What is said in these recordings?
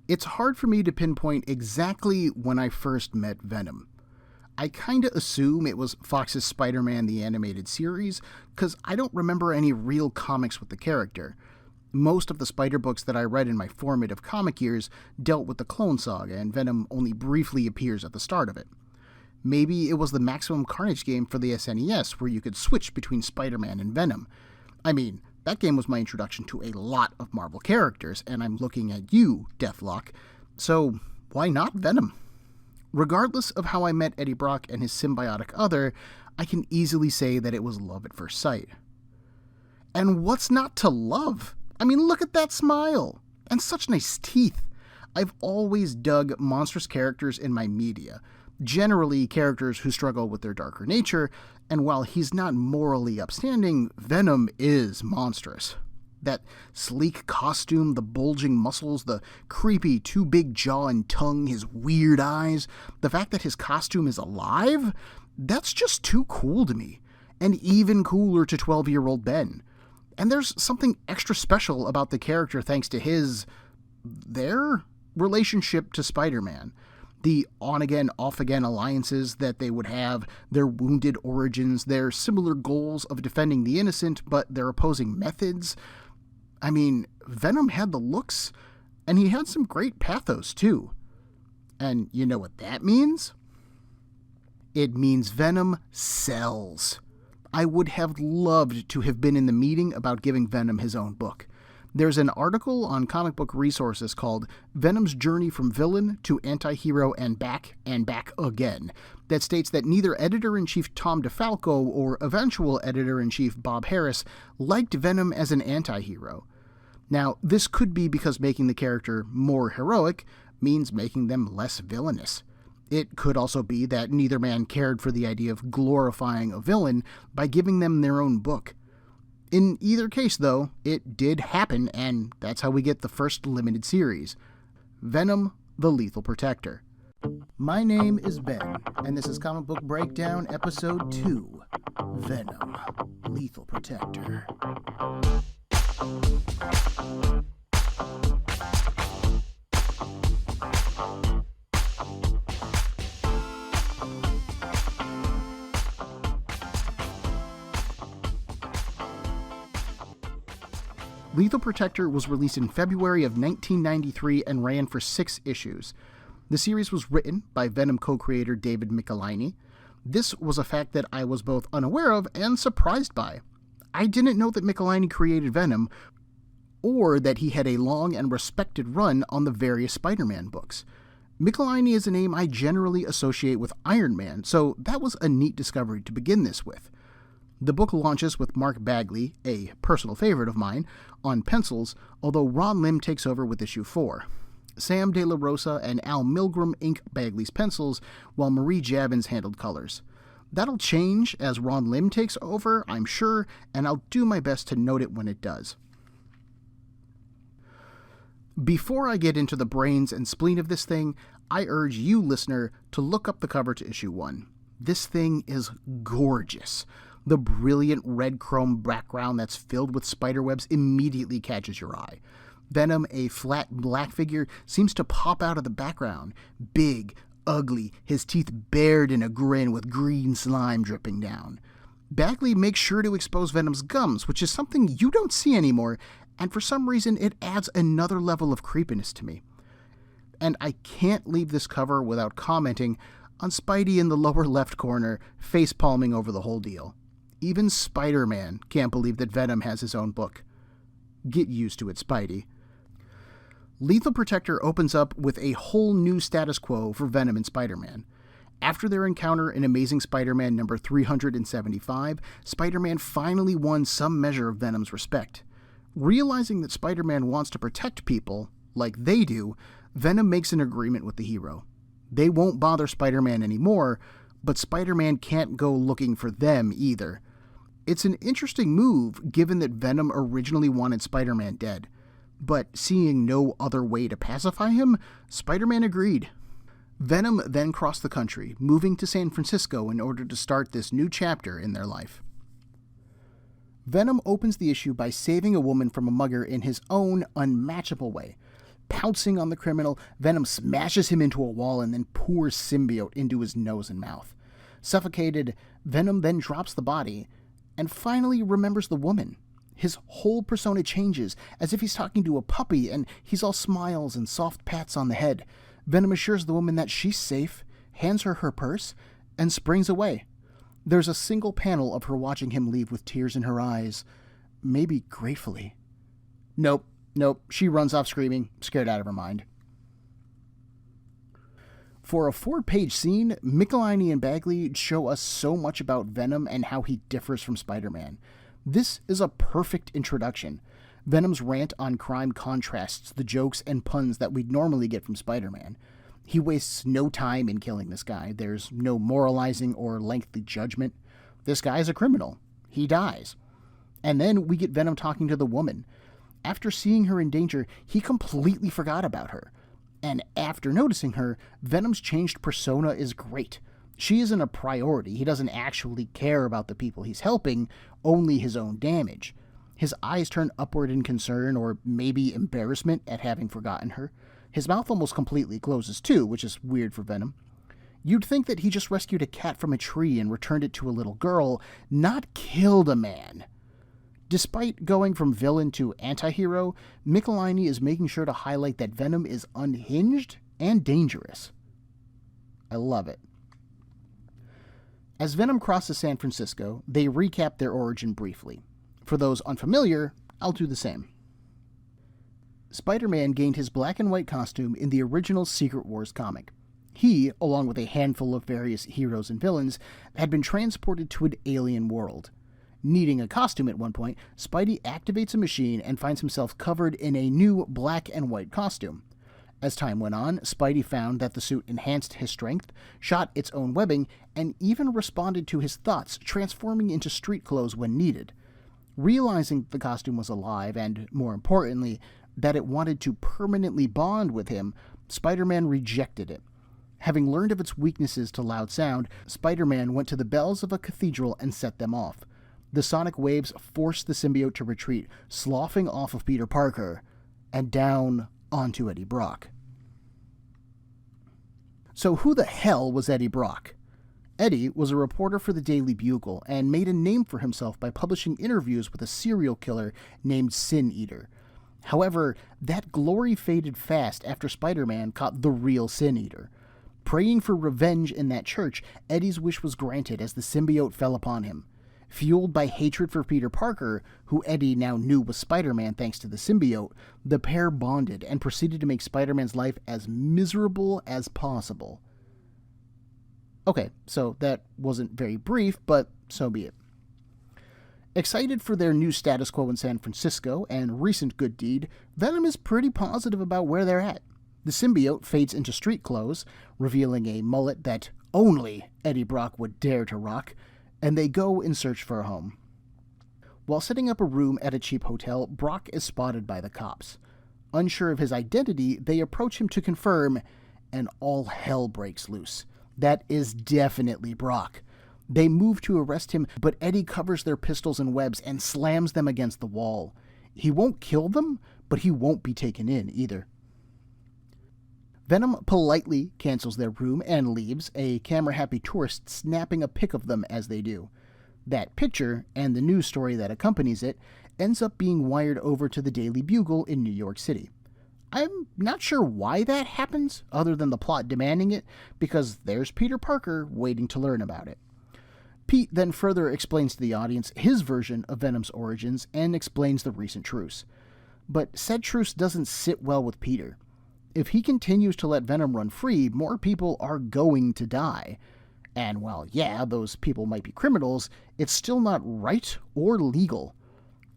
It's hard for me to pinpoint exactly when I first met Venom. I kinda assume it was Fox's Spider-Man the Animated Series, because I don't remember any real comics with the character. Most of the Spider books that I read in my formative comic years dealt with the Clone Saga, and Venom only briefly appears at the start of it. Maybe it was the Maximum Carnage game for the SNES, where you could switch between Spider-Man and Venom. I mean, that game was my introduction to a lot of Marvel characters, and I'm looking at you, Deathlock, so why not Venom? Regardless of how I met Eddie Brock and his symbiotic other, I can easily say that it was love at first sight. And what's not to love? I mean, look at that smile! And such nice teeth! I've always dug monstrous characters in my media, generally characters who struggle with their darker nature, and while he's not morally upstanding, Venom is monstrous. That sleek costume, the bulging muscles, the creepy too big jaw and tongue, his weird eyes, the fact that his costume is alive, that's just too cool to me. And even cooler to 12-year-old Ben. And there's something extra special about the character thanks to their relationship to Spider-Man. The on-again, off-again alliances that they would have, their wounded origins, their similar goals of defending the innocent, but their opposing methods. I mean, Venom had the looks, and he had some great pathos, too. And you know what that means? It means Venom sells. I would have loved to have been in the meeting about giving Venom his own book. There's an article on comic book resources called Venom's Journey from Villain to Anti-Hero and Back Again that states that neither Editor-in-Chief Tom DeFalco or eventual Editor-in-Chief Bob Harris liked Venom as an anti-hero. Now, this could be because making the character more heroic means making them less villainous. It could also be that neither man cared for the idea of glorifying a villain by giving them their own book. In either case, though, it did happen, and that's how we get the first limited series, Venom, the Lethal Protector. My name is Ben, and this is Comic Book Breakdown Episode 2, Venom, Lethal Protector. Lethal Protector was released in February of 1993 and ran for 6 issues. The series was written by Venom co-creator David Michelinie. This was a fact that I was both unaware of and surprised by. I didn't know that Michelinie created Venom, or that he had a long and respected run on the various Spider-Man books. Michelinie is a name I generally associate with Iron Man, so that was a neat discovery to begin this with. The book launches with Mark Bagley, a personal favorite of mine, on pencils, although Ron Lim takes over with issue 4. Sam De La Rosa and Al Milgrom ink Bagley's pencils, while Marie Javins handled colors. That'll change as Ron Lim takes over, I'm sure, and I'll do my best to note it when it does. Before I get into the brains and spleen of this thing, I urge you, listener, to look up the cover to issue 1. This thing is gorgeous. The brilliant red chrome background that's filled with spiderwebs immediately catches your eye. Venom, a flat black figure, seems to pop out of the background. Big, ugly, his teeth bared in a grin with green slime dripping down. Bagley makes sure to expose Venom's gums, which is something you don't see anymore, and for some reason it adds another level of creepiness to me. And I can't leave this cover without commenting on Spidey in the lower left corner, face-palming over the whole deal. Even Spider-Man can't believe that Venom has his own book. Get used to it, Spidey. Lethal Protector opens up with a whole new status quo for Venom and Spider-Man. After their encounter in Amazing Spider-Man number 375, Spider-Man finally won some measure of Venom's respect. Realizing that Spider-Man wants to protect people, like they do, Venom makes an agreement with the hero. They won't bother Spider-Man anymore, but Spider-Man can't go looking for them either. It's an interesting move, given that Venom originally wanted Spider-Man dead. But seeing no other way to pacify him, Spider-Man agreed. Venom then crossed the country, moving to San Francisco in order to start this new chapter in their life. Venom opens the issue by saving a woman from a mugger in his own unmatchable way. Pouncing on the criminal, Venom smashes him into a wall and then pours symbiote into his nose and mouth. Suffocated, Venom then drops the body and finally remembers the woman. His whole persona changes, as if he's talking to a puppy, and he's all smiles and soft pats on the head. Venom assures the woman that she's safe, hands her her purse, and springs away. There's a single panel of her watching him leave with tears in her eyes, maybe gratefully. Nope, she runs off screaming, scared out of her mind. For a 4-page scene, Michelini and Bagley show us so much about Venom and how he differs from Spider-Man. This is a perfect introduction. Venom's rant on crime contrasts the jokes and puns that we'd normally get from Spider-Man. He wastes no time in killing this guy. There's no moralizing or lengthy judgment. This guy is a criminal. He dies. And then we get Venom talking to the woman. After seeing her in danger, he completely forgot about her. And after noticing her, Venom's changed persona is great. She isn't a priority. He doesn't actually care about the people he's helping, only his own damage. His eyes turn upward in concern or maybe embarrassment at having forgotten her. His mouth almost completely closes too, which is weird for Venom. You'd think that he just rescued a cat from a tree and returned it to a little girl, not killed a man. Despite going from villain to anti-hero, Michelini is making sure to highlight that Venom is unhinged and dangerous. I love it. As Venom crosses San Francisco, they recap their origin briefly. For those unfamiliar, I'll do the same. Spider-Man gained his black and white costume in the original Secret Wars comic. He, along with a handful of various heroes and villains, had been transported to an alien world. Needing a costume at one point, Spidey activates a machine and finds himself covered in a new black and white costume. As time went on, Spidey found that the suit enhanced his strength, shot its own webbing, and even responded to his thoughts, transforming into street clothes when needed. Realizing the costume was alive, and, more importantly, that it wanted to permanently bond with him, Spider-Man rejected it. Having learned of its weaknesses to loud sound, Spider-Man went to the bells of a cathedral and set them off. The sonic waves forced the symbiote to retreat, sloughing off of Peter Parker and down onto Eddie Brock. So who the hell was Eddie Brock? Eddie was a reporter for the Daily Bugle and made a name for himself by publishing interviews with a serial killer named Sin Eater. However, that glory faded fast after Spider-Man caught the real Sin Eater. Praying for revenge in that church, Eddie's wish was granted as the symbiote fell upon him. Fueled by hatred for Peter Parker, who Eddie now knew was Spider-Man thanks to the symbiote, the pair bonded and proceeded to make Spider-Man's life as miserable as possible. Okay, so that wasn't very brief, but so be it. Excited for their new status quo in San Francisco and recent good deed, Venom is pretty positive about where they're at. The symbiote fades into street clothes, revealing a mullet that only Eddie Brock would dare to rock, and they go in search for a home. While setting up a room at a cheap hotel, Brock is spotted by the cops. Unsure of his identity, they approach him to confirm, and all hell breaks loose. That is definitely Brock. They move to arrest him, but Eddie covers their pistols and webs and slams them against the wall. He won't kill them, but he won't be taken in either. Venom politely cancels their room and leaves, a camera-happy tourist snapping a pic of them as they do. That picture, and the news story that accompanies it, ends up being wired over to the Daily Bugle in New York City. I'm not sure why that happens, other than the plot demanding it, because there's Peter Parker waiting to learn about it. Pete then further explains to the audience his version of Venom's origins and explains the recent truce. But said truce doesn't sit well with Peter. If he continues to let Venom run free, more people are going to die. And while, yeah, those people might be criminals, it's still not right or legal.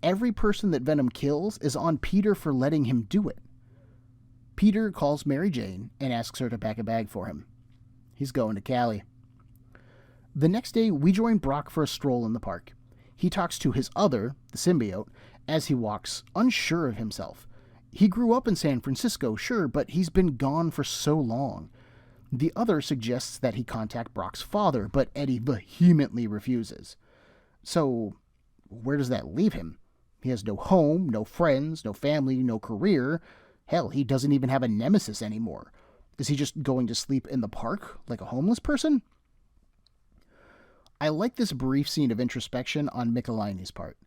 Every person that Venom kills is on Peter for letting him do it. Peter calls Mary Jane and asks her to pack a bag for him. He's going to Cali. The next day, we join Brock for a stroll in the park. He talks to his other, the symbiote, as he walks, unsure of himself. He grew up in San Francisco, sure, but he's been gone for so long. The other suggests that he contact Brock's father, but Eddie vehemently refuses. So, where does that leave him? He has no home, no friends, no family, no career. Hell, he doesn't even have a nemesis anymore. Is he just going to sleep in the park like a homeless person? I like this brief scene of introspection on Michelini's part.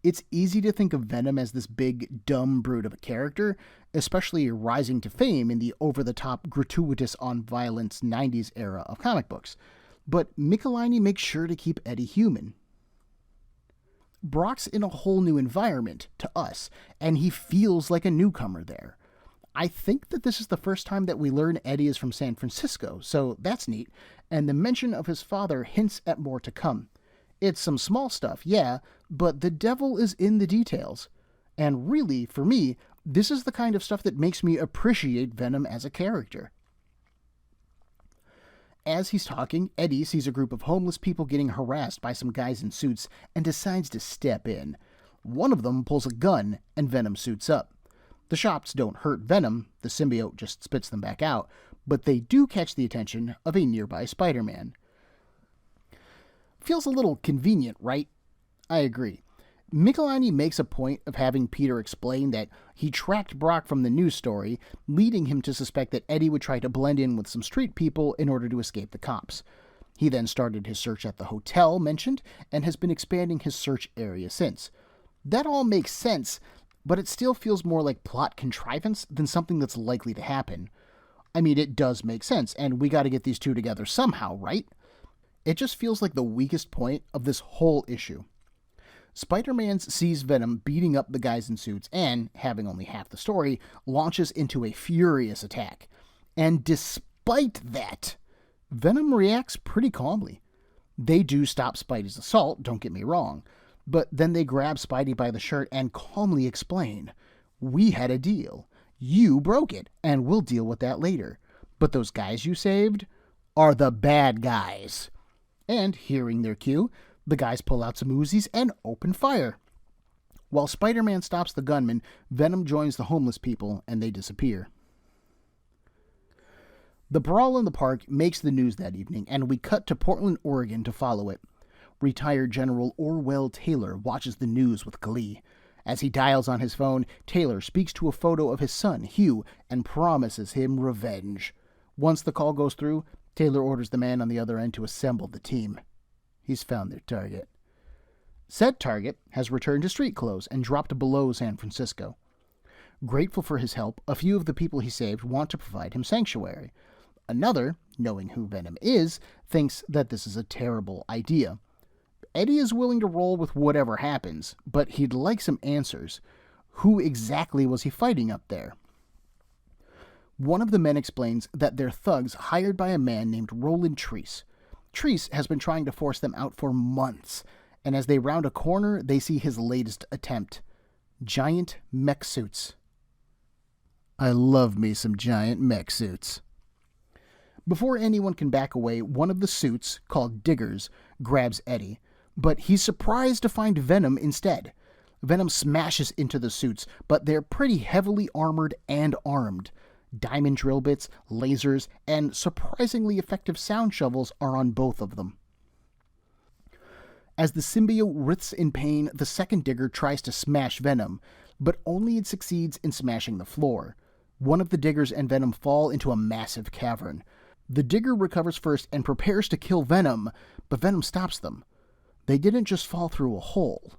It's easy to think of Venom as this big, dumb brute of a character, especially rising to fame in the over-the-top, gratuitous on violence 90s era of comic books. But Michelini makes sure to keep Eddie human. Brock's in a whole new environment to us, and he feels like a newcomer there. I think that this is the first time that we learn Eddie is from San Francisco, so that's neat, and the mention of his father hints at more to come. It's some small stuff, yeah, but the devil is in the details. And really, for me, this is the kind of stuff that makes me appreciate Venom as a character. As he's talking, Eddie sees a group of homeless people getting harassed by some guys in suits and decides to step in. One of them pulls a gun, and Venom suits up. The shots don't hurt Venom, the symbiote just spits them back out, but they do catch the attention of a nearby Spider-Man. Feels a little convenient, right? I agree. Michelini makes a point of having Peter explain that he tracked Brock from the news story, leading him to suspect that Eddie would try to blend in with some street people in order to escape the cops. He then started his search at the hotel mentioned, and has been expanding his search area since. That all makes sense, but it still feels more like plot contrivance than something that's likely to happen. I mean, it does make sense, and we gotta get these two together somehow, right? It just feels like the weakest point of this whole issue. Spider-Man sees Venom beating up the guys in suits and, having only half the story, launches into a furious attack. And despite that, Venom reacts pretty calmly. They do stop Spidey's assault, don't get me wrong, but then they grab Spidey by the shirt and calmly explain, "We had a deal. You broke it, and we'll deal with that later. But those guys you saved are the bad guys." And, hearing their cue, the guys pull out some Uzis and open fire. While Spider-Man stops the gunman, Venom joins the homeless people and they disappear. The brawl in the park makes the news that evening, and we cut to Portland, Oregon to follow it. Retired General Orwell Taylor watches the news with glee. As he dials on his phone, Taylor speaks to a photo of his son, Hugh, and promises him revenge. Once the call goes through, Taylor orders the man on the other end to assemble the team. He's found their target. Said target has returned to street clothes and dropped below San Francisco. Grateful for his help, a few of the people he saved want to provide him sanctuary. Another, knowing who Venom is, thinks that this is a terrible idea. Eddie is willing to roll with whatever happens, but he'd like some answers. Who exactly was he fighting up there? One of the men explains that they're thugs hired by a man named Roland Treese. Treese has been trying to force them out for months, and as they round a corner, they see his latest attempt. Giant mech suits. I love me some giant mech suits. Before anyone can back away, one of the suits, called Diggers, grabs Eddie, but he's surprised to find Venom instead. Venom smashes into the suits, but they're pretty heavily armored and armed. Diamond drill bits, lasers, and surprisingly effective sound shovels are on both of them. As the symbiote writhes in pain, the second Digger tries to smash Venom, but only it succeeds in smashing the floor. One of the Diggers and Venom fall into a massive cavern. The Digger recovers first and prepares to kill Venom, but Venom stops them. They didn't just fall through a hole.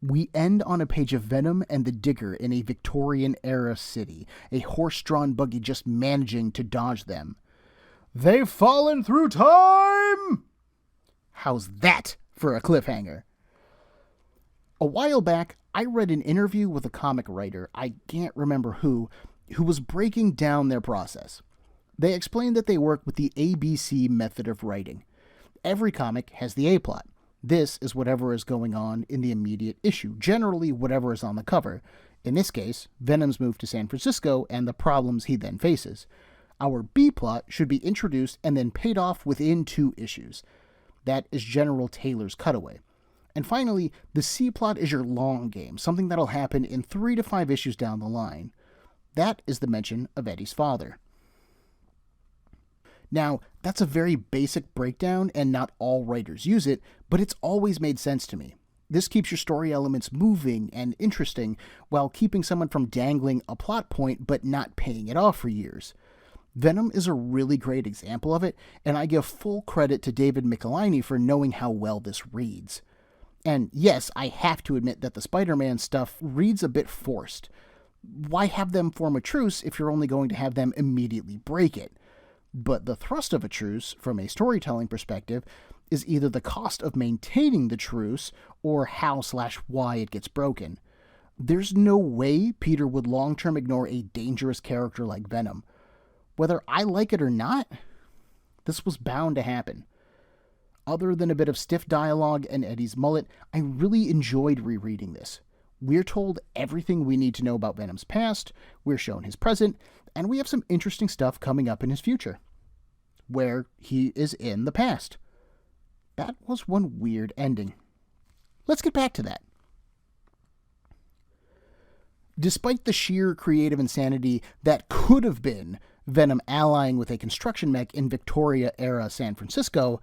We end on a page of Venom and the Digger in a Victorian-era city, a horse-drawn buggy just managing to dodge them. They've fallen through time! How's that for a cliffhanger? A while back, I read an interview with a comic writer, I can't remember who was breaking down their process. They explained that they work with the ABC method of writing. Every comic has the A-plot. This is whatever is going on in the immediate issue, generally whatever is on the cover. In this case, Venom's move to San Francisco and the problems he then faces. Our B-plot should be introduced and then paid off within 2 issues. That is General Taylor's cutaway. And finally, the C-plot is your long game, something that'll happen in 3 to 5 issues down the line. That is the mention of Eddie's father. Now, that's a very basic breakdown, and not all writers use it, but it's always made sense to me. This keeps your story elements moving and interesting while keeping someone from dangling a plot point but not paying it off for years. Venom is a really great example of it, and I give full credit to David Michelinie for knowing how well this reads. And yes, I have to admit that the Spider-Man stuff reads a bit forced. Why have them form a truce if you're only going to have them immediately break it? But the thrust of a truce, from a storytelling perspective, is either the cost of maintaining the truce or how/why it gets broken. There's no way Peter would long-term ignore a dangerous character like Venom. Whether I like it or not, this was bound to happen. Other than a bit of stiff dialogue and Eddie's mullet, I really enjoyed rereading this. We're told everything we need to know about Venom's past, we're shown his present, and we have some interesting stuff coming up in his future, where he is in the past. That was one weird ending. Let's get back to that. Despite the sheer creative insanity that could have been Venom allying with a construction mech in Victoria-era San Francisco,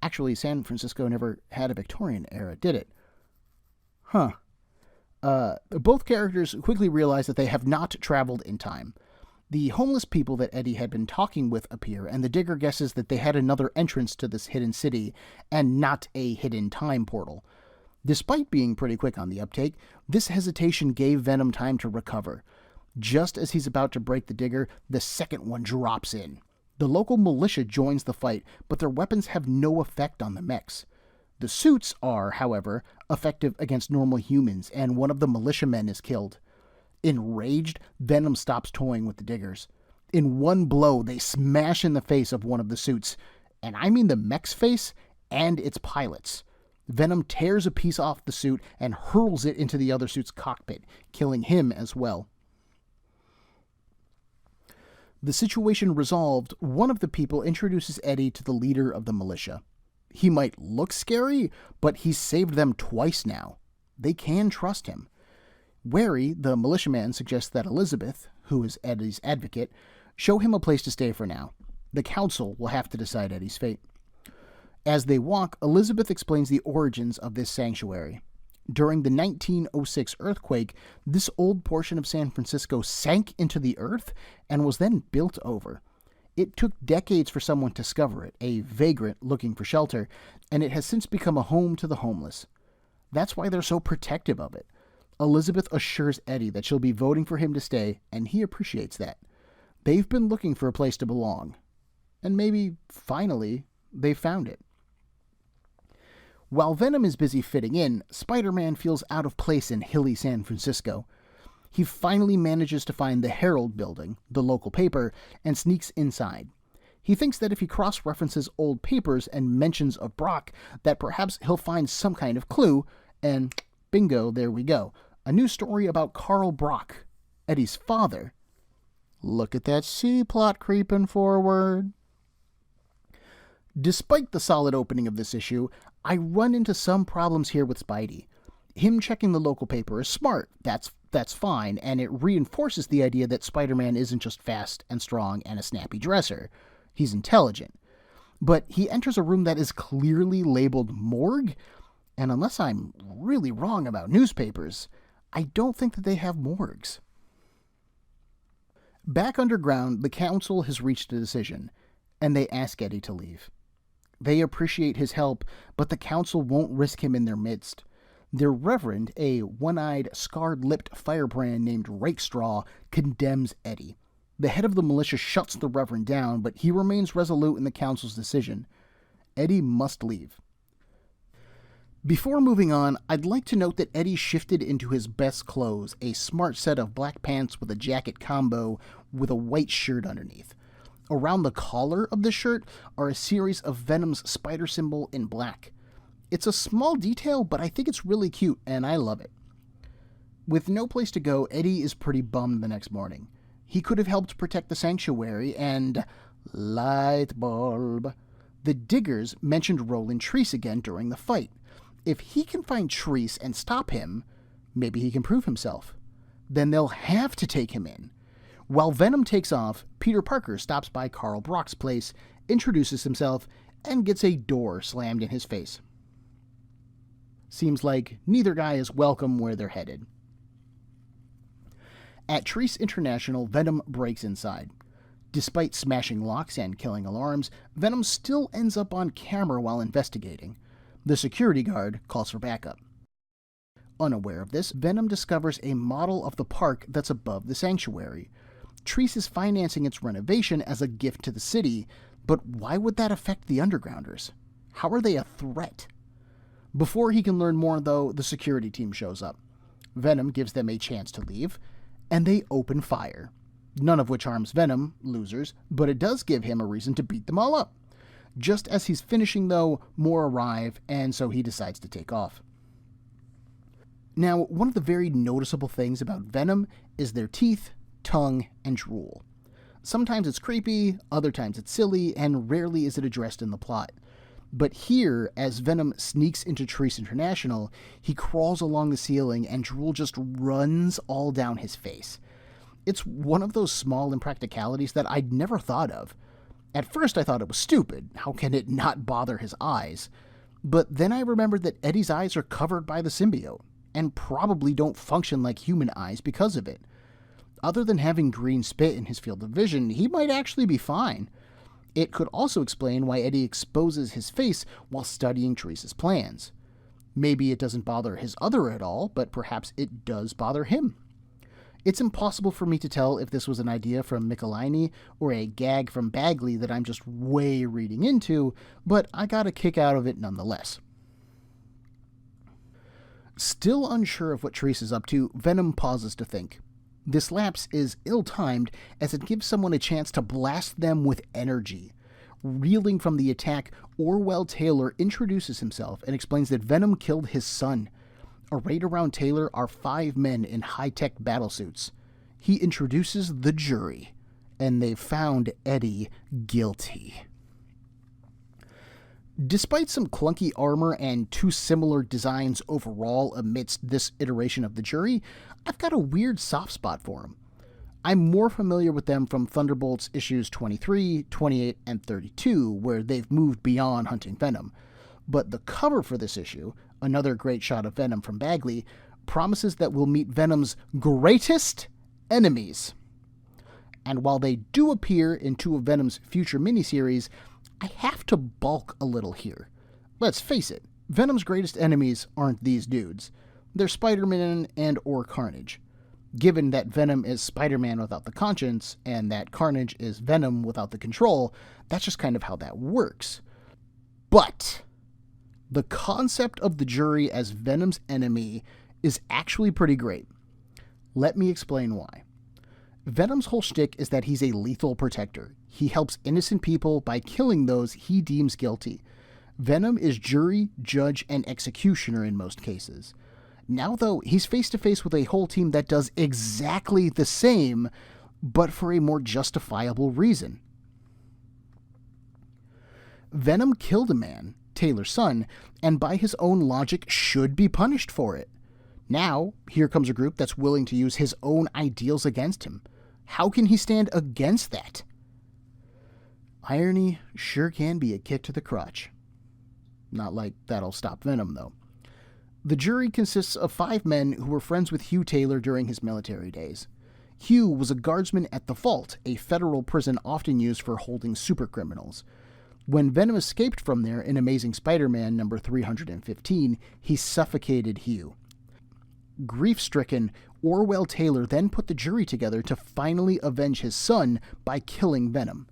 actually, San Francisco never had a Victorian era, did it? Both characters quickly realize that they have not traveled in time. The homeless people that Eddie had been talking with appear, and the Digger guesses that they had another entrance to this hidden city, and not a hidden time portal. Despite being pretty quick on the uptake, this hesitation gave Venom time to recover. Just as he's about to break the Digger, the second one drops in. The local militia joins the fight, but their weapons have no effect on the mechs. The suits are, however, effective against normal humans, and one of the militiamen is killed. Enraged, Venom stops toying with the Diggers. In one blow, they smash in the face of one of the suits, and I mean the mech's face and its pilot's. Venom tears a piece off the suit and hurls it into the other suit's cockpit, killing him as well. The situation resolved, one of the people introduces Eddie to the leader of the militia. He might look scary, but he's saved them twice now. They can trust him. Wary, the militiaman suggests that Elizabeth, who is Eddie's advocate, show him a place to stay for now. The council will have to decide Eddie's fate. As they walk, Elizabeth explains the origins of this sanctuary. During the 1906 earthquake, this old portion of San Francisco sank into the earth and was then built over. It took decades for someone to discover it, a vagrant looking for shelter, and it has since become a home to the homeless. That's why they're so protective of it. Elizabeth assures Eddie that she'll be voting for him to stay, and he appreciates that. They've been looking for a place to belong. And maybe, finally, they've found it. While Venom is busy fitting in, Spider-Man feels out of place in hilly San Francisco. He finally manages to find the Herald building, the local paper, and sneaks inside. He thinks that if he cross-references old papers and mentions of Brock, that perhaps he'll find some kind of clue, and bingo, there we go. A new story about Carl Brock, Eddie's father. Look at that C-plot creeping forward. Despite the solid opening of this issue, I run into some problems here with Spidey. Him checking the local paper is smart, that's fine, and it reinforces the idea that Spider-Man isn't just fast and strong and a snappy dresser. He's intelligent. But he enters a room that is clearly labeled morgue, and unless I'm really wrong about newspapers, I don't think that they have morgues. Back underground, the council has reached a decision, and they ask Eddie to leave. They appreciate his help, but the council won't risk him in their midst. Their reverend, a one-eyed, scarred-lipped firebrand named Rakestraw, condemns Eddie. The head of the militia shuts the reverend down, but he remains resolute in the council's decision. Eddie must leave. Before moving on, I'd like to note that Eddie shifted into his best clothes, a smart set of black pants with a jacket combo with a white shirt underneath. Around the collar of the shirt are a series of Venom's spider symbol in black. It's a small detail, but I think it's really cute, and I love it. With no place to go, Eddie is pretty bummed the next morning. He could have helped protect the sanctuary, and... light bulb. The Diggers mentioned Roland Treese again during the fight. If he can find Treese and stop him, maybe he can prove himself. Then they'll have to take him in. While Venom takes off, Peter Parker stops by Carl Brock's place, introduces himself, and gets a door slammed in his face. Seems like neither guy is welcome where they're headed. At Treece International, Venom breaks inside. Despite smashing locks and killing alarms, Venom still ends up on camera while investigating. The security guard calls for backup. Unaware of this, Venom discovers a model of the park that's above the sanctuary. Treece is financing its renovation as a gift to the city, but why would that affect the Undergrounders? How are they a threat? Before he can learn more, though, the security team shows up. Venom gives them a chance to leave, and they open fire. None of which harms Venom, losers, but it does give him a reason to beat them all up. Just as he's finishing, though, more arrive, and so he decides to take off. Now, one of the very noticeable things about Venom is their teeth, tongue, and drool. Sometimes it's creepy, other times it's silly, and rarely is it addressed in the plot. But here, as Venom sneaks into Treece International, he crawls along the ceiling and drool just runs all down his face. It's one of those small impracticalities that I'd never thought of. At first I thought it was stupid. How can it not bother his eyes? But then I remembered that Eddie's eyes are covered by the symbiote, and probably don't function like human eyes because of it. Other than having green spit in his field of vision, he might actually be fine. It could also explain why Eddie exposes his face while studying Treece's plans. Maybe it doesn't bother his other at all, but perhaps it does bother him. It's impossible for me to tell if this was an idea from Michelini or a gag from Bagley that I'm just way reading into, but I got a kick out of it nonetheless. Still unsure of what Treece is up to, Venom pauses to think. This lapse is ill-timed as it gives someone a chance to blast them with energy. Reeling from the attack, Orwell Taylor introduces himself and explains that Venom killed his son. Arrayed around Taylor are 5 men in high-tech battlesuits. He introduces the jury, and they've found Eddie guilty. Despite some clunky armor and 2 similar designs overall amidst this iteration of the jury, I've got a weird soft spot for them. I'm more familiar with them from Thunderbolts issues 23, 28, and 32, where they've moved beyond hunting Venom. But the cover for this issue, another great shot of Venom from Bagley, promises that we'll meet Venom's greatest enemies. And while they do appear in 2 of Venom's future miniseries, I have to balk a little here. Let's face it, Venom's greatest enemies aren't these dudes. They're Spider-Man and or Carnage. Given that Venom is Spider-Man without the conscience, and that Carnage is Venom without the control, that's just kind of how that works. But the concept of the jury as Venom's enemy is actually pretty great. Let me explain why. Venom's whole shtick is that he's a lethal protector. He helps innocent people by killing those he deems guilty. Venom is jury, judge, and executioner in most cases. Now, though, he's face-to-face with a whole team that does exactly the same, but for a more justifiable reason. Venom killed a man, Taylor's son, and by his own logic should be punished for it. Now, here comes a group that's willing to use his own ideals against him. How can he stand against that? Irony sure can be a kick to the crotch. Not like that'll stop Venom, though. The jury consists of 5 men who were friends with Hugh Taylor during his military days. Hugh was a guardsman at the Vault, a federal prison often used for holding supercriminals. When Venom escaped from there in Amazing Spider-Man number 315, he suffocated Hugh. Grief-stricken, Orwell Taylor then put the jury together to finally avenge his son by killing Venom.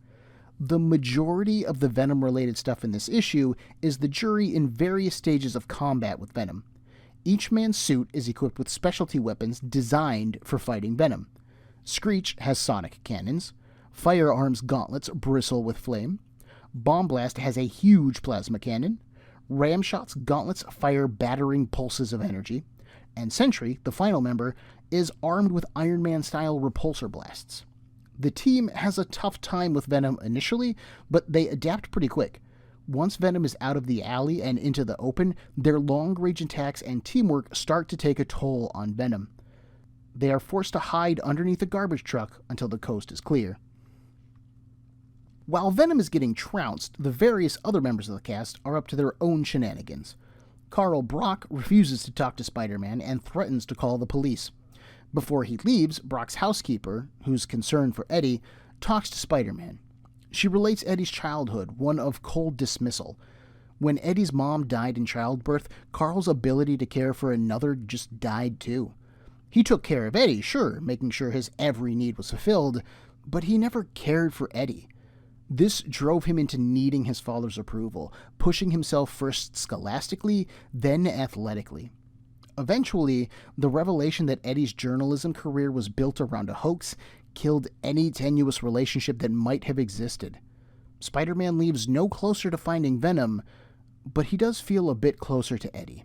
The majority of the Venom-related stuff in this issue is the jury in various stages of combat with Venom. Each man's suit is equipped with specialty weapons designed for fighting Venom. Screech has sonic cannons. Firearm's gauntlets bristle with flame. Bomb Blast has a huge plasma cannon. Ramshot's gauntlets fire battering pulses of energy. And Sentry, the final member, is armed with Iron Man-style repulsor blasts. The team has a tough time with Venom initially, but they adapt pretty quick. Once Venom is out of the alley and into the open, their long-range attacks and teamwork start to take a toll on Venom. They are forced to hide underneath a garbage truck until the coast is clear. While Venom is getting trounced, the various other members of the cast are up to their own shenanigans. Carl Brock refuses to talk to Spider-Man and threatens to call the police. Before he leaves, Brock's housekeeper, who's concerned for Eddie, talks to Spider-Man. She relates Eddie's childhood, one of cold dismissal. When Eddie's mom died in childbirth, Carl's ability to care for another just died too. He took care of Eddie, sure, making sure his every need was fulfilled, but he never cared for Eddie. This drove him into needing his father's approval, pushing himself first scholastically, then athletically. Eventually, the revelation that Eddie's journalism career was built around a hoax killed any tenuous relationship that might have existed. Spider-Man leaves no closer to finding Venom, but he does feel a bit closer to Eddie.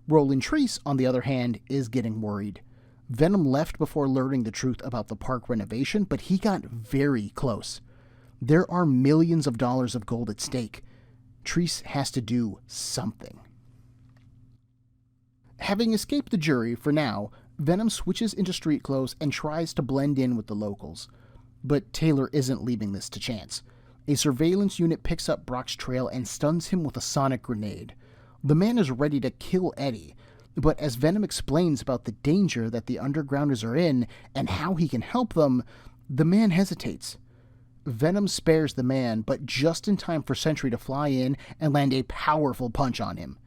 Roland Treese, on the other hand, is getting worried. Venom left before learning the truth about the park renovation, but he got very close. There are millions of dollars of gold at stake. Treese has to do something. Having escaped the jury for now, Venom switches into street clothes and tries to blend in with the locals. But Taylor isn't leaving this to chance. A surveillance unit picks up Brock's trail and stuns him with a sonic grenade. The man is ready to kill Eddie, but as Venom explains about the danger that the Undergrounders are in and how he can help them, the man hesitates. Venom spares the man, but just in time for Sentry to fly in and land a powerful punch on him.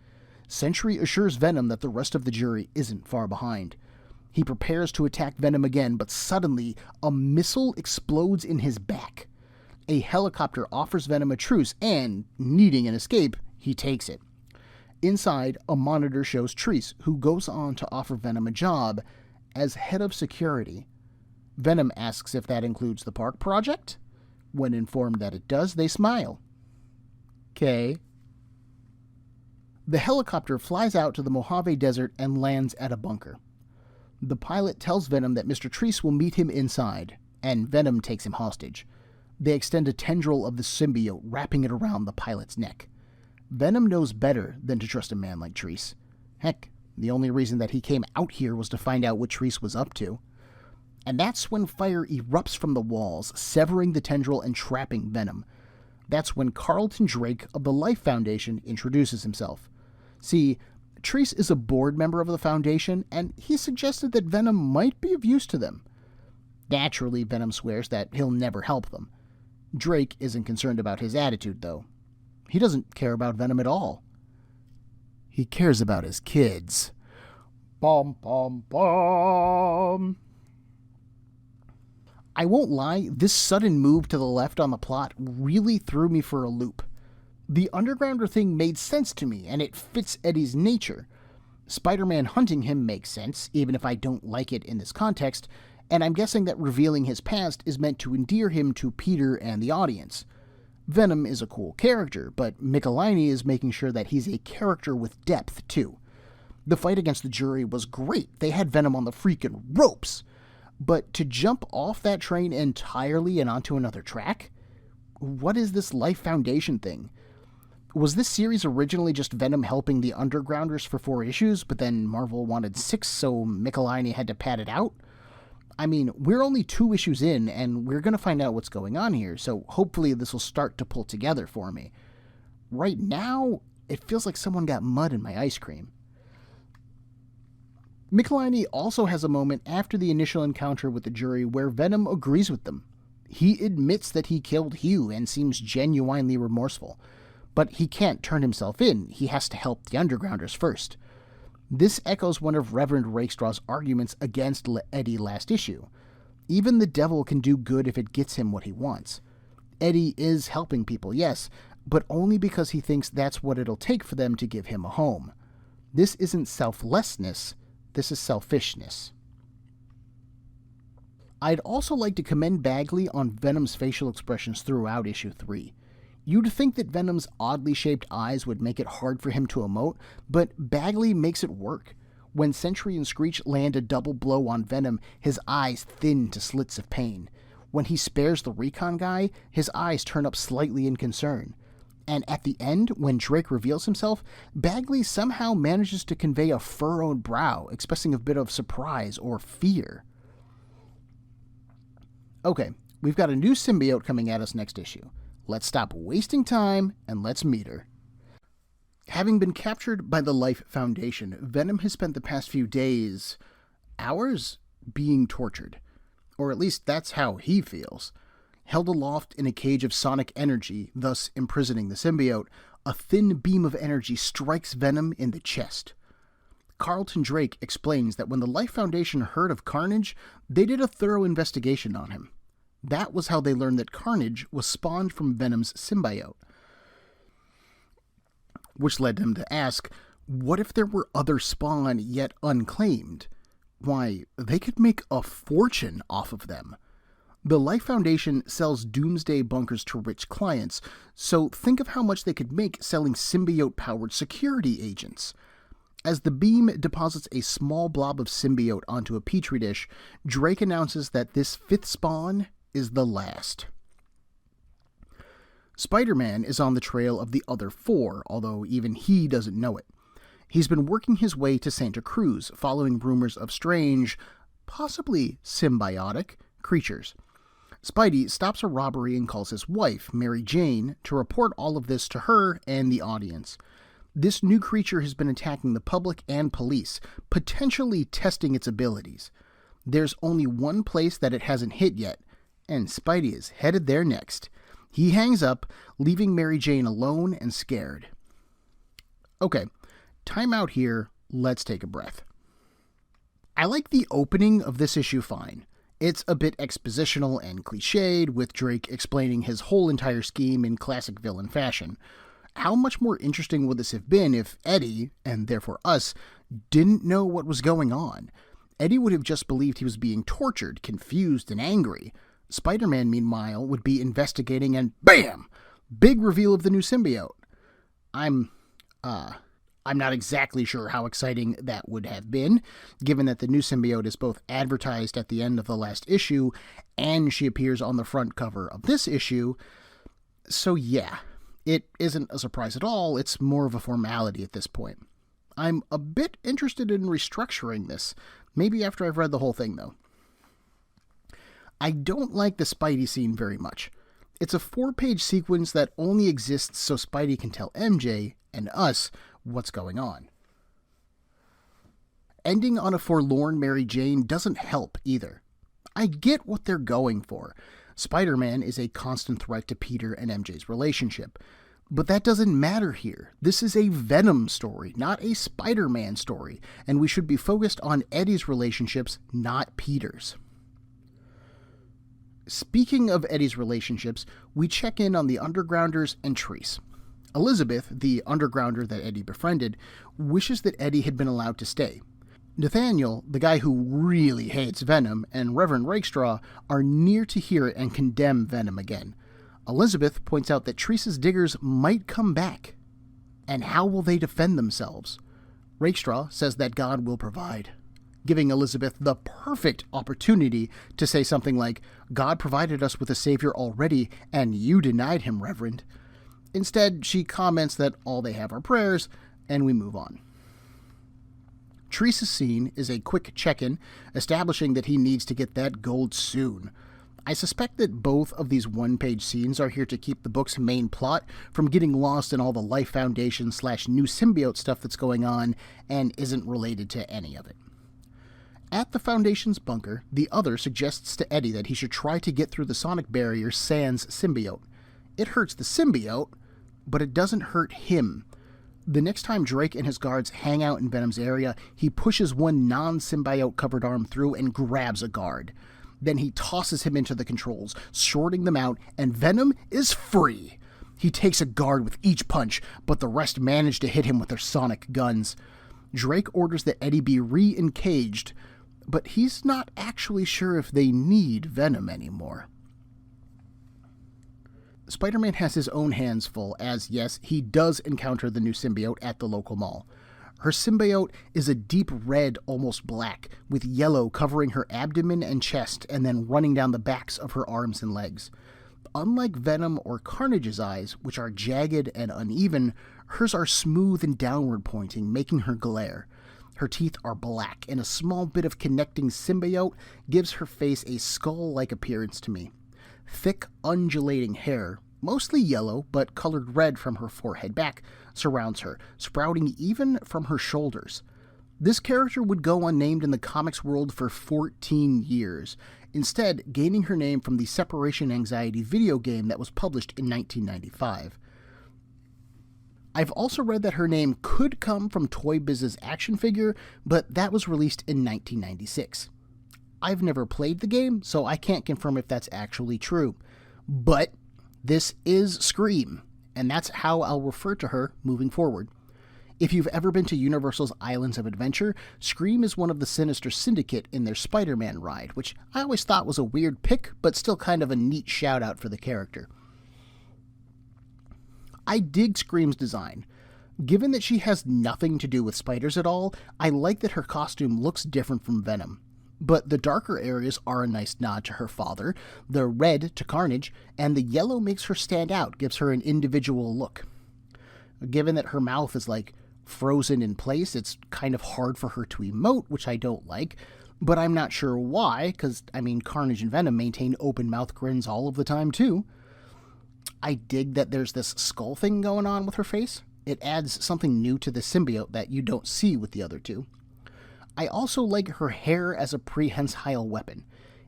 Sentry assures Venom that the rest of the jury isn't far behind. He prepares to attack Venom again, but suddenly a missile explodes in his back. A helicopter offers Venom a truce and, needing an escape, he takes it. Inside, a monitor shows Treese, who goes on to offer Venom a job as head of security. Venom asks if that includes the park project. When informed that it does, they smile. Okay. The helicopter flies out to the Mojave Desert and lands at a bunker. The pilot tells Venom that Mr. Treese will meet him inside, and Venom takes him hostage. They extend a tendril of the symbiote, wrapping it around the pilot's neck. Venom knows better than to trust a man like Treese. Heck, the only reason that he came out here was to find out what Treese was up to. And that's when fire erupts from the walls, severing the tendril and trapping Venom. That's when Carlton Drake of the Life Foundation introduces himself. See, Treese is a board member of the Foundation, and he suggested that Venom might be of use to them. Naturally, Venom swears that he'll never help them. Drake isn't concerned about his attitude, though. He doesn't care about Venom at all. He cares about his kids. Bom, bom, bom. I won't lie, this sudden move to the left on the plot really threw me for a loop. The Undergrounder thing made sense to me, and it fits Eddie's nature. Spider-Man hunting him makes sense, even if I don't like it in this context, and I'm guessing that revealing his past is meant to endear him to Peter and the audience. Venom is a cool character, but Michelini is making sure that he's a character with depth, too. The fight against the jury was great. They had Venom on the freaking ropes. But to jump off that train entirely and onto another track? What is this Life Foundation thing? Was this series originally just Venom helping the Undergrounders for 4 issues, but then Marvel wanted 6, so Michelini had to pad it out? I mean, we're only 2 issues in, and we're going to find out what's going on here, so hopefully this will start to pull together for me. Right now, it feels like someone got mud in my ice cream. Michelini also has a moment after the initial encounter with the jury where Venom agrees with them. He admits that he killed Hugh and seems genuinely remorseful. But he can't turn himself in, he has to help the Undergrounders first. This echoes one of Reverend Rakestraw's arguments against Eddie last issue. Even the devil can do good if it gets him what he wants. Eddie is helping people, yes, but only because he thinks that's what it'll take for them to give him a home. This isn't selflessness, this is selfishness. I'd also like to commend Bagley on Venom's facial expressions throughout issue 3. You'd think that Venom's oddly shaped eyes would make it hard for him to emote, but Bagley makes it work. When Sentry and Screech land a double blow on Venom, his eyes thin to slits of pain. When he spares the recon guy, his eyes turn up slightly in concern. And at the end, when Drake reveals himself, Bagley somehow manages to convey a furrowed brow, expressing a bit of surprise or fear. Okay, we've got a new symbiote coming at us next issue. Let's stop wasting time and let's meet her. Having been captured by the Life Foundation, Venom has spent the past few days, hours, being tortured. Or at least that's how he feels. Held aloft in a cage of sonic energy, thus imprisoning the symbiote, a thin beam of energy strikes Venom in the chest. Carlton Drake explains that when the Life Foundation heard of Carnage, they did a thorough investigation on him. That was how they learned that Carnage was spawned from Venom's symbiote. Which led them to ask, what if there were other spawn yet unclaimed? Why, they could make a fortune off of them. The Life Foundation sells doomsday bunkers to rich clients, so think of how much they could make selling symbiote-powered security agents. As the beam deposits a small blob of symbiote onto a petri dish, Drake announces that this fifth spawn is the last. Spider-Man is on the trail of the other four, although even he doesn't know it. He's been working his way to Santa Cruz, following rumors of strange, possibly symbiotic, creatures. Spidey stops a robbery and calls his wife, Mary Jane, to report all of this to her and the audience. This new creature has been attacking the public and police, potentially testing its abilities. There's only one place that it hasn't hit yet, and Spidey is headed there next. He hangs up, leaving Mary Jane alone and scared. Okay, time out here, let's take a breath. I like the opening of this issue fine. It's a bit expositional and cliched, with Drake explaining his whole entire scheme in classic villain fashion. How much more interesting would this have been if Eddie, and therefore us, didn't know what was going on? Eddie would have just believed he was being tortured, confused, and angry. Spider-Man, meanwhile, would be investigating and BAM! Big reveal of the new symbiote. I'm not exactly sure how exciting that would have been, given that the new symbiote is both advertised at the end of the last issue, and she appears on the front cover of this issue. So yeah, it isn't a surprise at all, it's more of a formality at this point. I'm a bit interested in restructuring this, maybe after I've read the whole thing though. I don't like the Spidey scene very much. It's a 4-page sequence that only exists so Spidey can tell MJ and us what's going on. Ending on a forlorn Mary Jane doesn't help either. I get what they're going for. Spider-Man is a constant threat to Peter and MJ's relationship. But that doesn't matter here. This is a Venom story, not a Spider-Man story, and we should be focused on Eddie's relationships, not Peter's. Speaking of Eddie's relationships, we check in on the Undergrounders and Treese. Elizabeth, the Undergrounder that Eddie befriended, wishes that Eddie had been allowed to stay. Nathaniel, the guy who really hates Venom, and Reverend Rakestraw are near to hear it and condemn Venom again. Elizabeth points out that Treese's diggers might come back. And how will they defend themselves? Rakestraw says that God will provide, giving Elizabeth the perfect opportunity to say something like, God provided us with a savior already, and you denied him, Reverend. Instead, she comments that all they have are prayers, and we move on. Treese's scene is a quick check-in, establishing that he needs to get that gold soon. I suspect that both of these one-page scenes are here to keep the book's main plot from getting lost in all the Life Foundation / new symbiote stuff that's going on and isn't related to any of it. At the Foundation's bunker, the Other suggests to Eddie that he should try to get through the sonic barrier sans symbiote. It hurts the symbiote, but it doesn't hurt him. The next time Drake and his guards hang out in Venom's area, he pushes one non-symbiote covered arm through and grabs a guard. Then he tosses him into the controls, shorting them out, and Venom is free. He takes a guard with each punch, but the rest manage to hit him with their sonic guns. Drake orders that Eddie be re-encaged, but he's not actually sure if they need Venom anymore. Spider-Man has his own hands full, as yes, he does encounter the new symbiote at the local mall. Her symbiote is a deep red, almost black, with yellow covering her abdomen and chest and then running down the backs of her arms and legs. Unlike Venom or Carnage's eyes, which are jagged and uneven, hers are smooth and downward pointing, making her glare. Her teeth are black, and a small bit of connecting symbiote gives her face a skull-like appearance to me. Thick, undulating hair, mostly yellow but colored red from her forehead back, surrounds her, sprouting even from her shoulders. This character would go unnamed in the comics world for 14 years, instead gaining her name from the Separation Anxiety video game that was published in 1995. I've also read that her name could come from Toy Biz's action figure, but that was released in 1996. I've never played the game, so I can't confirm if that's actually true. But this is Scream, and that's how I'll refer to her moving forward. If you've ever been to Universal's Islands of Adventure, Scream is one of the Sinister Syndicate in their Spider-Man ride, which I always thought was a weird pick, but still kind of a neat shout-out for the character. I dig Scream's design. Given that she has nothing to do with spiders at all, I like that her costume looks different from Venom. But the darker areas are a nice nod to her father, the red to Carnage, and the yellow makes her stand out, gives her an individual look. Given that her mouth is like frozen in place, it's kind of hard for her to emote, which I don't like, but I'm not sure why, because, Carnage and Venom maintain open mouth grins all of the time too. I dig that there's this skull thing going on with her face. It adds something new to the symbiote that you don't see with the other two. I also like her hair as a prehensile weapon.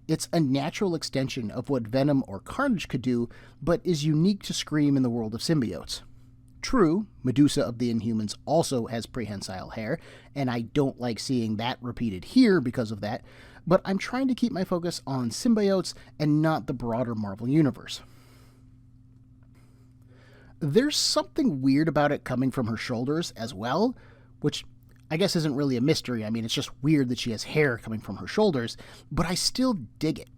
It's a natural extension of what Venom or Carnage could do, but is unique to Scream in the world of symbiotes. True, Medusa of the Inhumans also has prehensile hair, and I don't like seeing that repeated here because of that, but I'm trying to keep my focus on symbiotes and not the broader Marvel Universe. There's something weird about it coming from her shoulders as well, which I guess isn't really a mystery. It's just weird that she has hair coming from her shoulders, but I still dig it.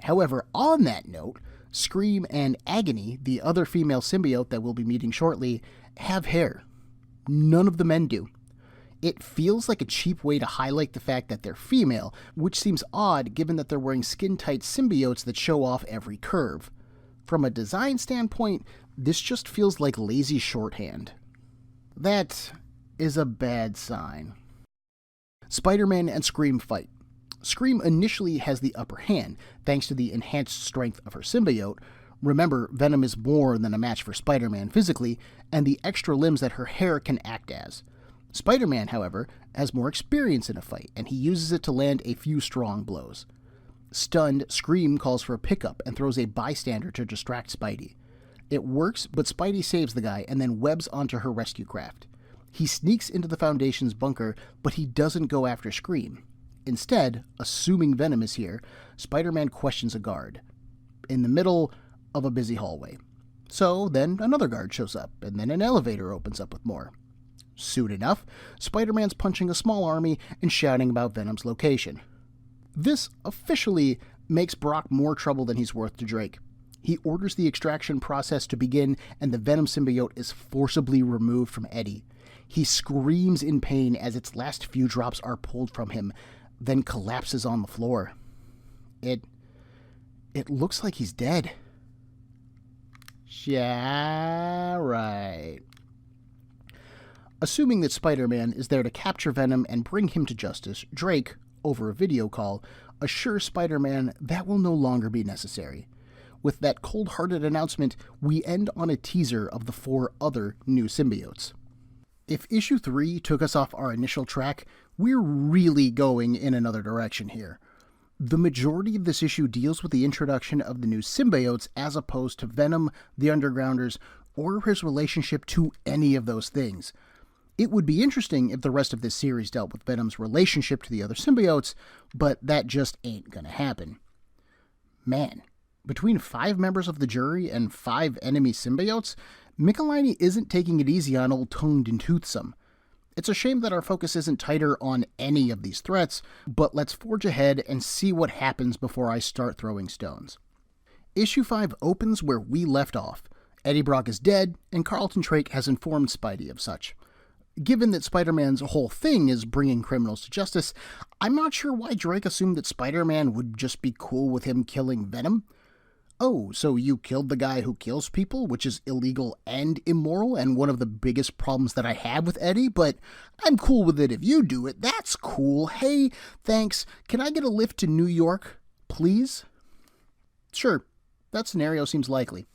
However, on that note, Scream and Agony, the other female symbiote that we'll be meeting shortly, have hair. None of the men do. It feels like a cheap way to highlight the fact that they're female, which seems odd given that they're wearing skin-tight symbiotes that show off every curve. From a design standpoint, this just feels like lazy shorthand. That is a bad sign. Spider-Man and Scream fight. Scream initially has the upper hand, thanks to the enhanced strength of her symbiote. Remember, Venom is more than a match for Spider-Man physically, and the extra limbs that her hair can act as. Spider-Man, however, has more experience in a fight, and he uses it to land a few strong blows. Stunned, Scream calls for a pickup and throws a bystander to distract Spidey. It works, but Spidey saves the guy and then webs onto her rescue craft. He sneaks into the Foundation's bunker, but he doesn't go after Scream. Instead, assuming Venom is here, Spider-Man questions a guard in the middle of a busy hallway. So then another guard shows up, and then an elevator opens up with more. Soon enough, Spider-Man's punching a small army and shouting about Venom's location. This officially makes Brock more trouble than he's worth to Drake. He orders the extraction process to begin, and the Venom symbiote is forcibly removed from Eddie. He screams in pain as its last few drops are pulled from him, then collapses on the floor. It looks like he's dead. Yeah, right. Assuming that Spider-Man is there to capture Venom and bring him to justice, Drake, over a video call, assures Spider-Man that will no longer be necessary. With that cold-hearted announcement, we end on a teaser of the 4 other new symbiotes. If issue 3 took us off our initial track, we're really going in another direction here. The majority of this issue deals with the introduction of the new symbiotes as opposed to Venom, the Undergrounders, or his relationship to any of those things. It would be interesting if the rest of this series dealt with Venom's relationship to the other symbiotes, but that just ain't gonna happen. Man, between 5 members of the jury and 5 enemy symbiotes, Michelinie isn't taking it easy on old Toned and Toothsome. It's a shame that our focus isn't tighter on any of these threats, but let's forge ahead and see what happens before I start throwing stones. Issue 5 opens where we left off. Eddie Brock is dead, and Carlton Drake has informed Spidey of such. Given that Spider-Man's whole thing is bringing criminals to justice, I'm not sure why Drake assumed that Spider-Man would just be cool with him killing Venom. Oh, so you killed the guy who kills people, which is illegal and immoral, and one of the biggest problems that I have with Eddie, but I'm cool with it if you do it. That's cool. Hey, thanks. Can I get a lift to New York, please? Sure, that scenario seems likely.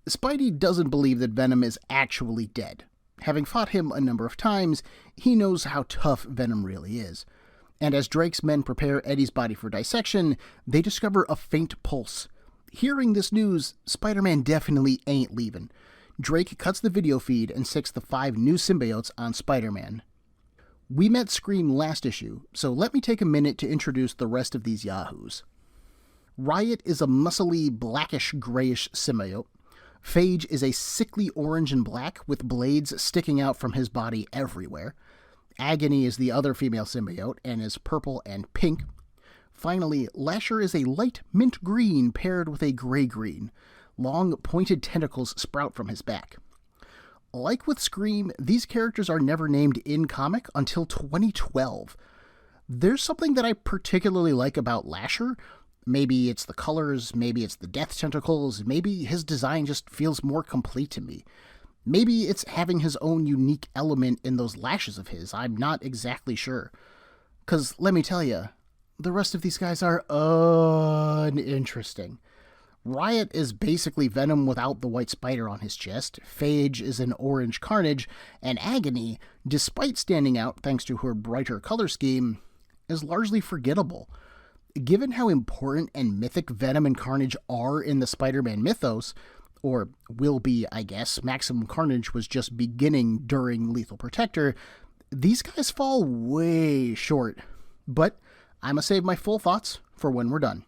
Spidey doesn't believe that Venom is actually dead. Having fought him a number of times, he knows how tough Venom really is. And as Drake's men prepare Eddie's body for dissection, they discover a faint pulse. Hearing this news, Spider-Man definitely ain't leaving. Drake cuts the video feed and sticks the 5 new symbiotes on Spider-Man. We met Scream last issue, so let me take a minute to introduce the rest of these yahoos. Riot is a muscly, blackish-grayish symbiote. Phage is a sickly orange and black with blades sticking out from his body everywhere. Agony is the other female symbiote and is purple and pink. Finally, Lasher is a light mint green paired with a gray-green. Long, pointed tentacles sprout from his back. Like with Scream, these characters are never named in comic until 2012. There's something that I particularly like about Lasher. Maybe it's the colors, maybe it's the death tentacles, maybe his design just feels more complete to me. Maybe it's having his own unique element in those lashes of his. I'm not exactly sure. 'Cause let me tell you, the rest of these guys are uninteresting. Riot is basically Venom without the white spider on his chest. Phage is an orange Carnage, and Agony, despite standing out thanks to her brighter color scheme, is largely forgettable. Given how important and mythic Venom and Carnage are in the Spider-Man mythos, or will be, I guess, Maximum Carnage was just beginning during Lethal Protector, these guys fall way short. But I'ma save my full thoughts for when we're done.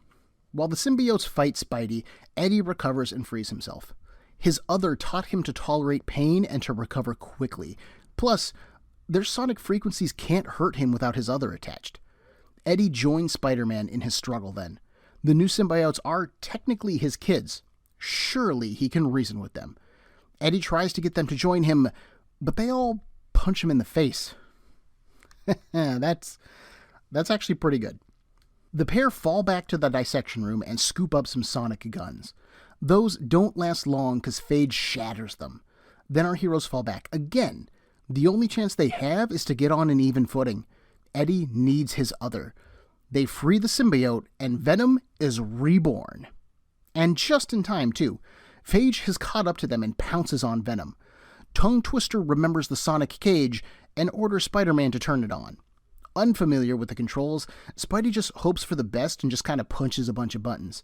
While the symbiotes fight Spidey, Eddie recovers and frees himself. His other taught him to tolerate pain and to recover quickly. Plus, their sonic frequencies can't hurt him without his other attached. Eddie joins Spider-Man in his struggle then. The new symbiotes are technically his kids. Surely he can reason with them. Eddie tries to get them to join him, but they all punch him in the face. That's actually pretty good. The pair fall back to the dissection room and scoop up some sonic guns. Those don't last long because Phage shatters them. Then our heroes fall back again. The only chance they have is to get on an even footing. Eddie needs his other. They free the symbiote, and Venom is reborn. And just in time, too. Phage has caught up to them and pounces on Venom. Tongue Twister remembers the sonic cage and orders Spider-Man to turn it on. Unfamiliar with the controls, Spidey just hopes for the best and just kind of punches a bunch of buttons.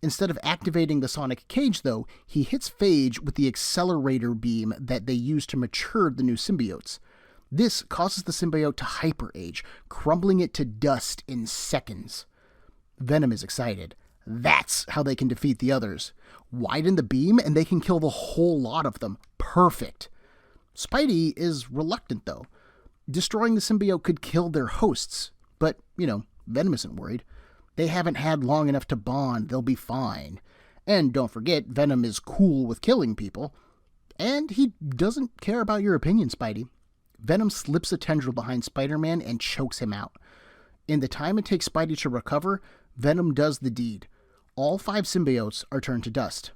Instead of activating the sonic cage, though, he hits Phage with the accelerator beam that they use to mature the new symbiotes. This causes the symbiote to hyper-age, crumbling it to dust in seconds. Venom is excited. That's how they can defeat the others. Widen the beam and they can kill the whole lot of them. Perfect. Spidey is reluctant, though. Destroying the symbiote could kill their hosts. But, Venom isn't worried. They haven't had long enough to bond. They'll be fine. And don't forget, Venom is cool with killing people. And he doesn't care about your opinion, Spidey. Venom slips a tendril behind Spider-Man and chokes him out. In the time it takes Spidey to recover, Venom does the deed. All 5 symbiotes are turned to dust.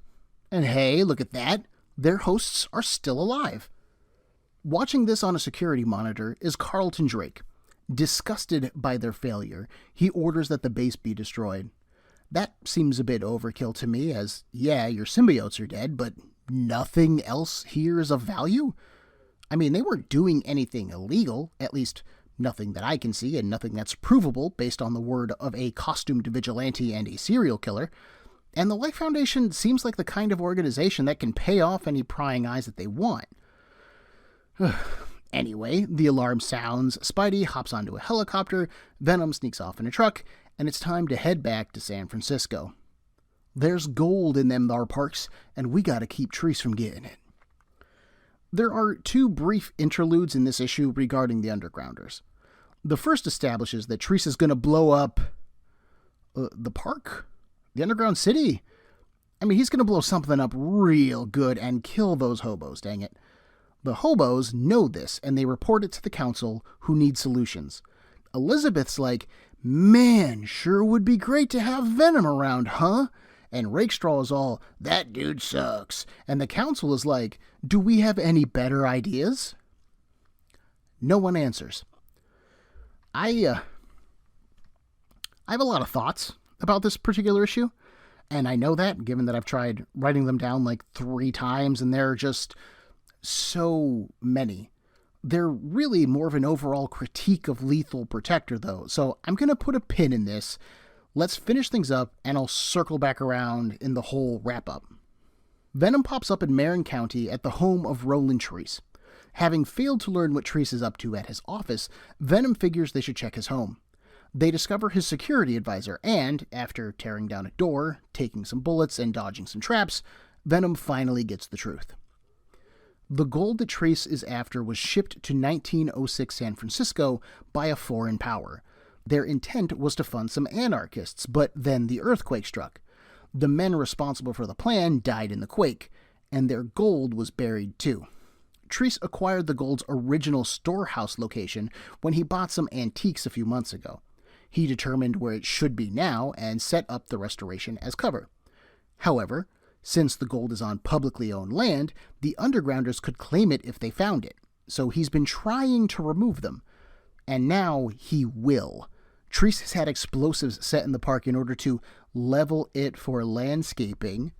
And hey, look at that. Their hosts are still alive. Watching this on a security monitor is Carlton Drake. Disgusted by their failure, he orders that the base be destroyed. That seems a bit overkill to me, as, yeah, your symbiotes are dead, but nothing else here is of value? I mean, they weren't doing anything illegal, at least nothing that I can see, and nothing that's provable based on the word of a costumed vigilante and a serial killer. And the Life Foundation seems like the kind of organization that can pay off any prying eyes that they want. Anyway, the alarm sounds, Spidey hops onto a helicopter, Venom sneaks off in a truck, and it's time to head back to San Francisco. There's gold in them thar parks, and we gotta keep Treese from getting it. There are 2 brief interludes in this issue regarding the Undergrounders. The first establishes that Treese is gonna blow up the park? The Underground City? I mean, he's gonna blow something up real good and kill those hobos, dang it. The hobos know this, and they report it to the council, who need solutions. Elizabeth's like, man, sure would be great to have Venom around, huh? And Rakestraw is all, that dude sucks. And the council is like, do we have any better ideas? No one answers. I have a lot of thoughts about this particular issue. And I know that, given that I've tried writing them down like 3 times, and there are just so many. They're really more of an overall critique of Lethal Protector, though, so I'm going to put a pin in this. Let's finish things up, and I'll circle back around in the whole wrap-up. Venom pops up in Marin County at the home of Roland Treese. Having failed to learn what Treese is up to at his office, Venom figures they should check his home. They discover his security advisor, and, after tearing down a door, taking some bullets, and dodging some traps, Venom finally gets the truth. The gold that Treese is after was shipped to 1906 San Francisco by a foreign power. Their intent was to fund some anarchists, but then the earthquake struck. The men responsible for the plan died in the quake, and their gold was buried too. Treese acquired the gold's original storehouse location when he bought some antiques a few months ago. He determined where it should be now and set up the restoration as cover. However, since the gold is on publicly owned land, the undergrounders could claim it if they found it, so he's been trying to remove them. And now he will. Treese has had explosives set in the park in order to level it for landscaping.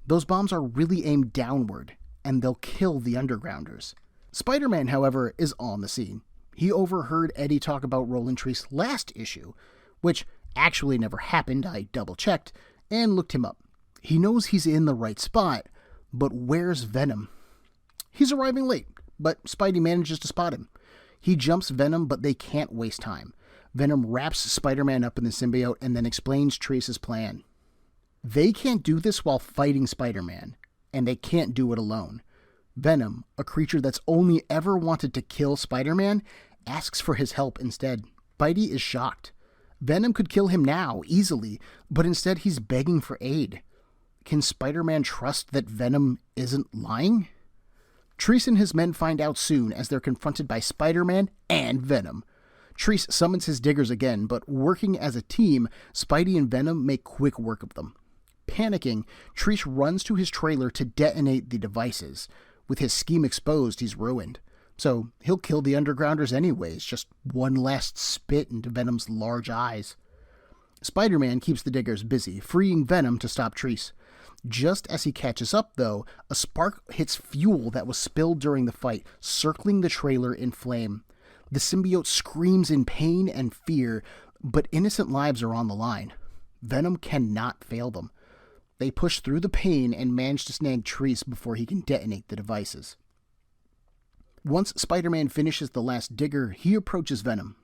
Those bombs are really aimed downward, and they'll kill the undergrounders. Spider-Man, however, is on the scene. He overheard Eddie talk about Roland Treese last issue, which actually never happened, I double-checked, and looked him up. He knows he's in the right spot, but where's Venom? He's arriving late, but Spidey manages to spot him. He jumps Venom, but they can't waste time. Venom wraps Spider-Man up in the symbiote and then explains Treese's plan. They can't do this while fighting Spider-Man, and they can't do it alone. Venom, a creature that's only ever wanted to kill Spider-Man, asks for his help instead. Spidey is shocked. Venom could kill him now, easily, but instead he's begging for aid. Can Spider-Man trust that Venom isn't lying? Treese and his men find out soon as they're confronted by Spider-Man and Venom. Treese summons his diggers again, but working as a team, Spidey and Venom make quick work of them. Panicking, Treese runs to his trailer to detonate the devices. With his scheme exposed, he's ruined. So he'll kill the undergrounders anyways, just one last spit into Venom's large eyes. Spider-Man keeps the diggers busy, freeing Venom to stop Treese. Just as he catches up, though, a spark hits fuel that was spilled during the fight, circling the trailer in flame. The symbiote screams in pain and fear, but innocent lives are on the line. Venom cannot fail them. They push through the pain and manage to snag Treese before he can detonate the devices. Once Spider-Man finishes the last digger, he approaches Venom.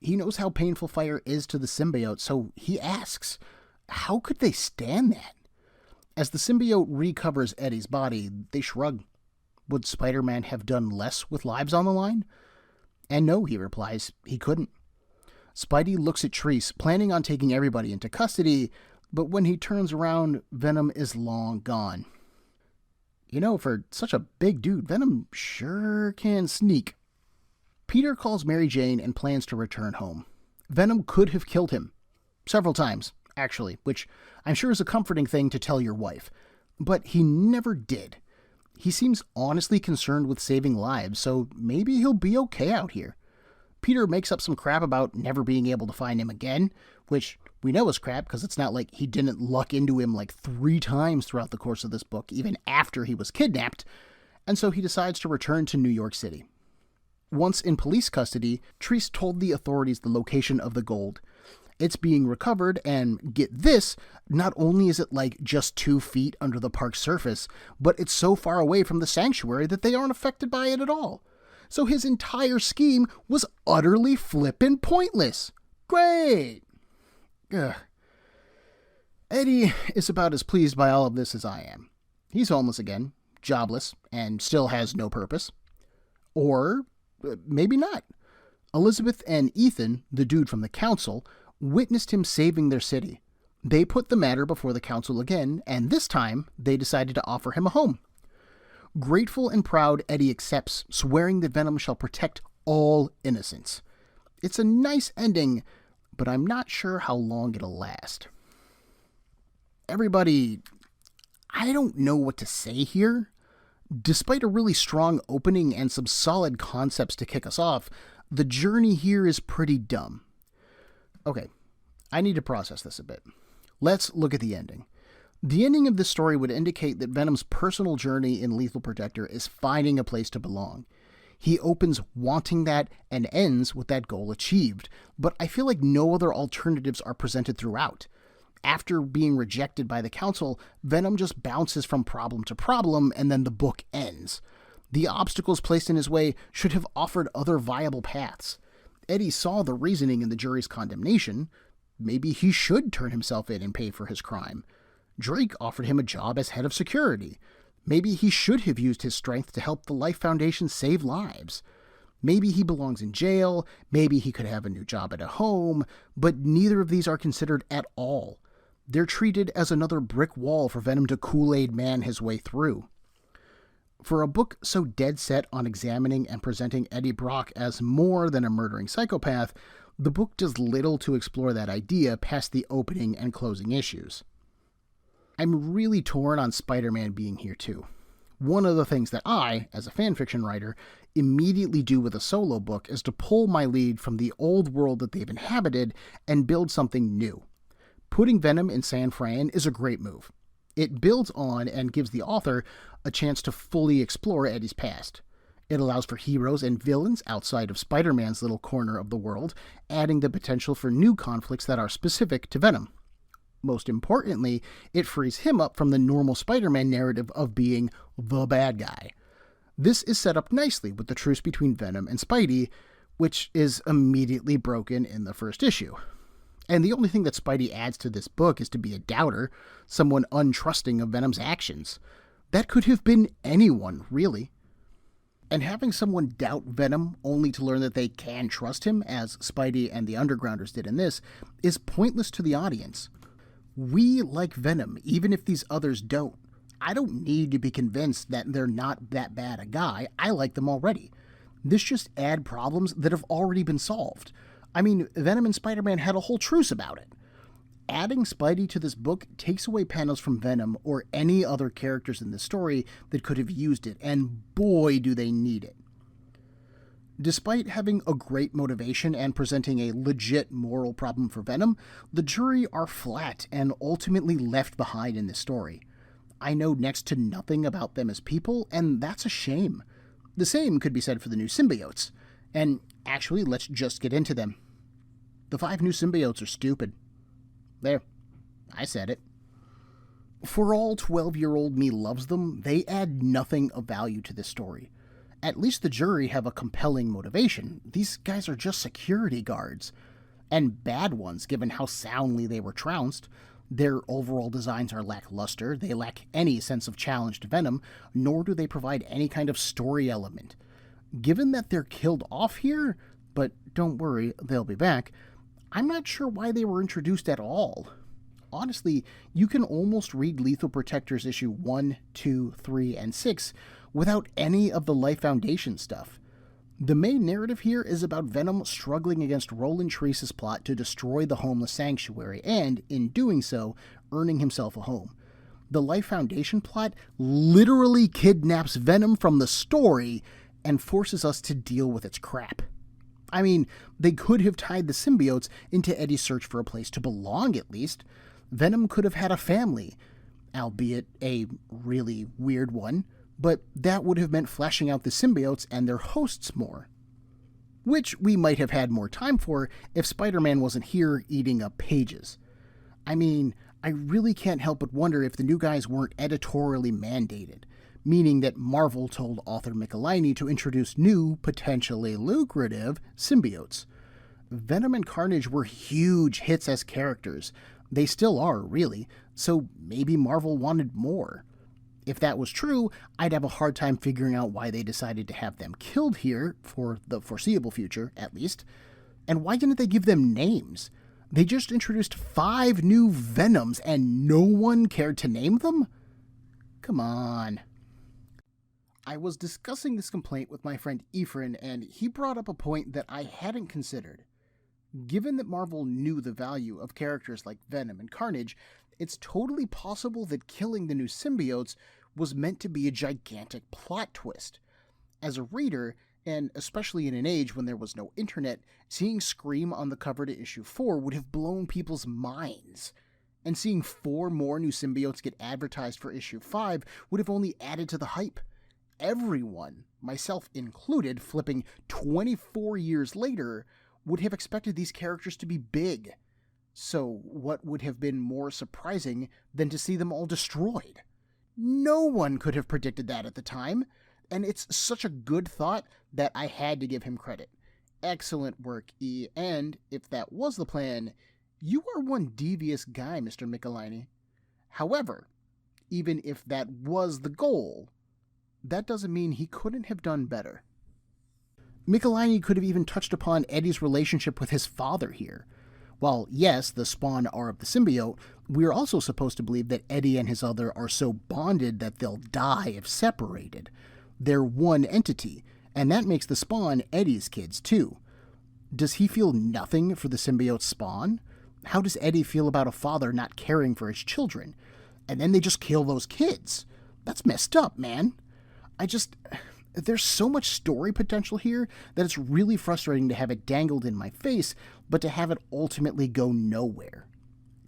He knows how painful fire is to the symbiote, so he asks, how could they stand that? As the symbiote recovers Eddie's body, they shrug. Would Spider-Man have done less with lives on the line? And no, he replies, he couldn't. Spidey looks at Treese, planning on taking everybody into custody, but when he turns around, Venom is long gone. You know, for such a big dude, Venom sure can sneak. Peter calls Mary Jane and plans to return home. Venom could have killed him. Several times, actually, which I'm sure is a comforting thing to tell your wife. But he never did. He seems honestly concerned with saving lives, so maybe he'll be okay out here. Peter makes up some crap about never being able to find him again, which we know is crap because it's not like he didn't luck into him like 3 times throughout the course of this book, even after he was kidnapped, and so he decides to return to New York City. Once in police custody, Treese told the authorities the location of the gold. It's being recovered, and get this, not only is it like just 2 feet under the park's surface, but it's so far away from the sanctuary that they aren't affected by it at all. So his entire scheme was utterly flippin' pointless. Great! Ugh. Eddie is about as pleased by all of this as I am. He's homeless again, jobless, and still has no purpose. Or maybe not. Elizabeth and Ethan, the dude from the council, witnessed him saving their city. They put the matter before the council again, and this time they decided to offer him a home. Grateful and proud, Eddie accepts, swearing that Venom shall protect all innocents. It's a nice ending, but I'm not sure how long it'll last. Everybody, I don't know what to say here. Despite a really strong opening and some solid concepts to kick us off, the journey here is pretty dumb. Okay, I need to process this a bit. Let's look at the ending. The ending of this story would indicate that Venom's personal journey in Lethal Protector is finding a place to belong. He opens wanting that and ends with that goal achieved, but I feel like no other alternatives are presented throughout. After being rejected by the council, Venom just bounces from problem to problem and then the book ends. The obstacles placed in his way should have offered other viable paths. Eddie saw the reasoning in the jury's condemnation. Maybe he should turn himself in and pay for his crime. Drake offered him a job as head of security. Maybe he should have used his strength to help the Life Foundation save lives. Maybe he belongs in jail, maybe he could have a new job at a home, but neither of these are considered at all. They're treated as another brick wall for Venom to Kool-Aid man his way through. For a book so dead set on examining and presenting Eddie Brock as more than a murdering psychopath, the book does little to explore that idea past the opening and closing issues. I'm really torn on Spider-Man being here too. One of the things that I, as a fanfiction writer, immediately do with a solo book is to pull my lead from the old world that they've inhabited and build something new. Putting Venom in San Fran is a great move. It builds on and gives the author a chance to fully explore Eddie's past. It allows for heroes and villains outside of Spider-Man's little corner of the world, adding the potential for new conflicts that are specific to Venom. Most importantly, it frees him up from the normal Spider-Man narrative of being the bad guy. This is set up nicely with the truce between Venom and Spidey, which is immediately broken in the first issue. And the only thing that Spidey adds to this book is to be a doubter, someone untrusting of Venom's actions. That could have been anyone, really. And having someone doubt Venom only to learn that they can trust him, as Spidey and the Undergrounders did in this, is pointless to the audience. We like Venom, even if these others don't. I don't need to be convinced that they're not that bad a guy. I like them already. This just adds problems that have already been solved. I mean, Venom and Spider-Man had a whole truce about it. Adding Spidey to this book takes away panels from Venom or any other characters in the story that could have used it, and boy do they need it. Despite having a great motivation and presenting a legit moral problem for Venom, the jury are flat and ultimately left behind in this story. I know next to nothing about them as people, and that's a shame. The same could be said for the new symbiotes. And actually, let's just get into them. The 5 new symbiotes are stupid. There, I said it. For all 12-year-old me loves them, they add nothing of value to this story. At least the jury have a compelling motivation. These guys are just security guards. And bad ones, given how soundly they were trounced. Their overall designs are lackluster, they lack any sense of challenge to Venom, nor do they provide any kind of story element. Given that they're killed off here, but don't worry, they'll be back, I'm not sure why they were introduced at all. Honestly, you can almost read Lethal Protectors issue 1, 2, 3, and 6 without any of the Life Foundation stuff. The main narrative here is about Venom struggling against Roland Treese's plot to destroy the homeless sanctuary and, in doing so, earning himself a home. The Life Foundation plot literally kidnaps Venom from the story and forces us to deal with its crap. I mean, they could have tied the symbiotes into Eddie's search for a place to belong at least. Venom could have had a family, albeit a really weird one, but that would have meant fleshing out the symbiotes and their hosts more. Which we might have had more time for if Spider-Man wasn't here eating up pages. I mean, I really can't help but wonder if the new guys weren't editorially mandated, meaning that Marvel told author Michelini to introduce new, potentially lucrative, symbiotes. Venom and Carnage were huge hits as characters. They still are, really, so maybe Marvel wanted more. If that was true, I'd have a hard time figuring out why they decided to have them killed here, for the foreseeable future, at least. And why didn't they give them names? They just introduced 5 new Venoms and no one cared to name them? Come on. I was discussing this complaint with my friend Ephraim, and he brought up a point that I hadn't considered. Given that Marvel knew the value of characters like Venom and Carnage, it's totally possible that killing the new symbiotes was meant to be a gigantic plot twist. As a reader, and especially in an age when there was no internet, seeing Scream on the cover to issue 4 would have blown people's minds. And seeing 4 more new symbiotes get advertised for issue 5 would have only added to the hype. Everyone, myself included, flipping 24 years later, would have expected these characters to be big. So what would have been more surprising than to see them all destroyed? No one could have predicted that at the time, and it's such a good thought that I had to give him credit. Excellent work, E, and if that was the plan, you are one devious guy, Mr. Michelini. However, even if that was the goal, that doesn't mean he couldn't have done better. Michelini could have even touched upon Eddie's relationship with his father here. While, yes, the Spawn are of the symbiote, we're also supposed to believe that Eddie and his other are so bonded that they'll die if separated. They're one entity, and that makes the Spawn Eddie's kids too. Does he feel nothing for the symbiote Spawn? How does Eddie feel about a father not caring for his children? And then they just kill those kids. That's messed up, man. There's so much story potential here that it's really frustrating to have it dangled in my face, but to have it ultimately go nowhere.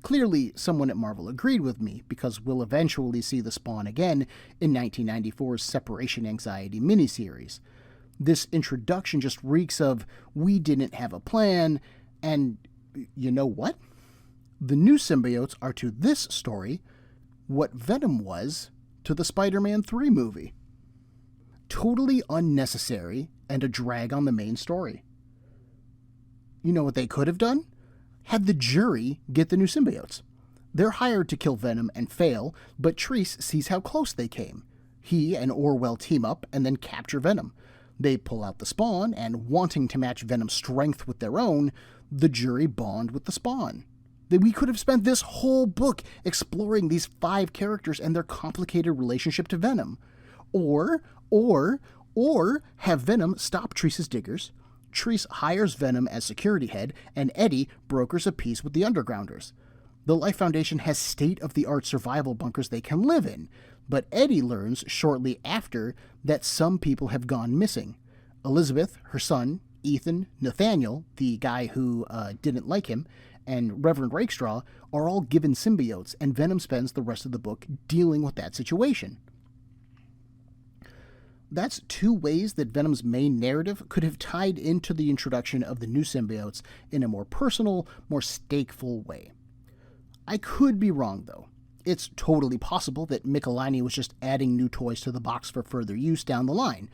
Clearly, someone at Marvel agreed with me, because we'll eventually see the Spawn again in 1994's Separation Anxiety miniseries. This introduction just reeks of, we didn't have a plan, and you know what? The new symbiotes are to this story what Venom was to the Spider-Man 3 movie. Totally unnecessary and a drag on the main story. You know what they could have done? Had the jury get the new symbiotes. They're hired to kill Venom and fail, but Treese sees how close they came. He and Orwell team up and then capture Venom. They pull out the Spawn, and wanting to match Venom's strength with their own, the jury bond with the Spawn. We could have spent this whole book exploring these 5 characters and their complicated relationship to Venom. Or have Venom stop Treese's diggers. Treese hires Venom as security head, and Eddie brokers a peace with the Undergrounders. The Life Foundation has state-of-the-art survival bunkers they can live in, but Eddie learns shortly after that some people have gone missing. Elizabeth, her son, Ethan, Nathaniel, the guy who didn't like him, and Reverend Rakestraw are all given symbiotes, and Venom spends the rest of the book dealing with that situation. That's 2 ways that Venom's main narrative could have tied into the introduction of the new symbiotes in a more personal, more stakeful way. I could be wrong, though. It's totally possible that Michelini was just adding new toys to the box for further use down the line.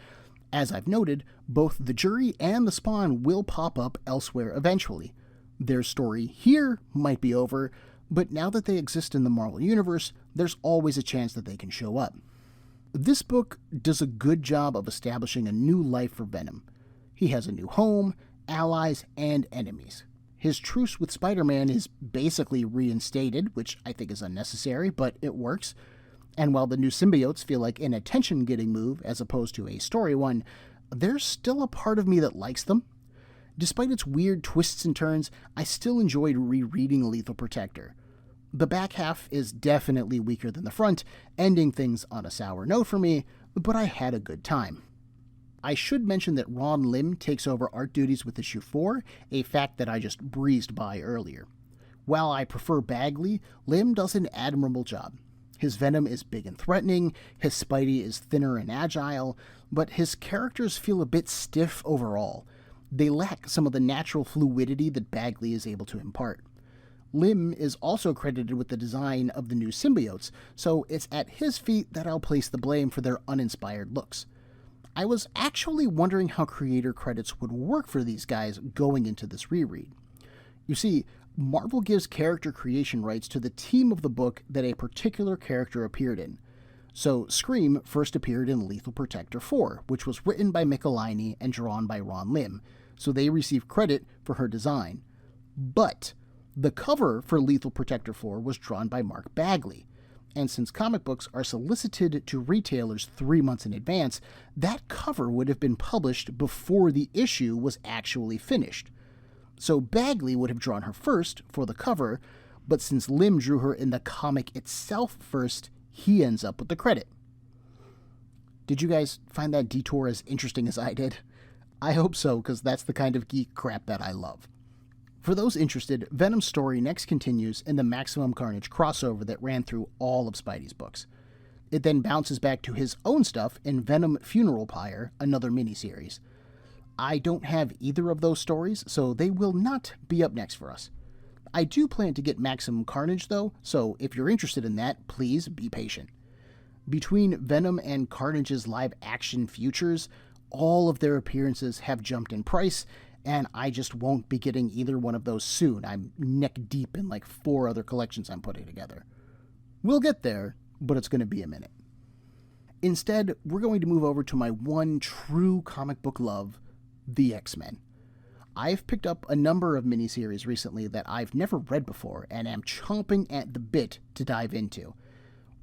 As I've noted, both the jury and the Spawn will pop up elsewhere eventually. Their story here might be over, but now that they exist in the Marvel Universe, there's always a chance that they can show up. This book does a good job of establishing a new life for Venom. He has a new home, allies, and enemies. His truce with Spider-Man is basically reinstated, which I think is unnecessary, but it works. And while the new symbiotes feel like an attention-getting move as opposed to a story one, there's still a part of me that likes them. Despite its weird twists and turns, I still enjoyed rereading Lethal Protector. The back half is definitely weaker than the front, ending things on a sour note for me, but I had a good time. I should mention that Ron Lim takes over art duties with issue 4, a fact that I just breezed by earlier. While I prefer Bagley, Lim does an admirable job. His Venom is big and threatening, his Spidey is thinner and agile, but his characters feel a bit stiff overall. They lack some of the natural fluidity that Bagley is able to impart. Lim is also credited with the design of the new symbiotes, so it's at his feet that I'll place the blame for their uninspired looks. I was actually wondering how creator credits would work for these guys going into this reread. You see, Marvel gives character creation rights to the team of the book that a particular character appeared in. So Scream first appeared in Lethal Protector 4, which was written by Michelini and drawn by Ron Lim, so they receive credit for her design. But the cover for Lethal Protector 4 was drawn by Mark Bagley, and since comic books are solicited to retailers 3 months in advance, that cover would have been published before the issue was actually finished. So Bagley would have drawn her first for the cover, but since Lim drew her in the comic itself first, he ends up with the credit. Did you guys find that detour as interesting as I did? I hope so, because that's the kind of geek crap that I love. For those interested, Venom's story next continues in the Maximum Carnage crossover that ran through all of Spidey's books. It then bounces back to his own stuff in Venom Funeral Pyre, another miniseries. I don't have either of those stories, so they will not be up next for us. I do plan to get Maximum Carnage, though, so if you're interested in that, please be patient. Between Venom and Carnage's live-action futures, all of their appearances have jumped in price, and I just won't be getting either one of those soon. I'm neck deep in like 4 other collections I'm putting together. We'll get there, but it's going to be a minute. Instead, we're going to move over to my one true comic book love, the X-Men. I've picked up a number of miniseries recently that I've never read before and am chomping at the bit to dive into.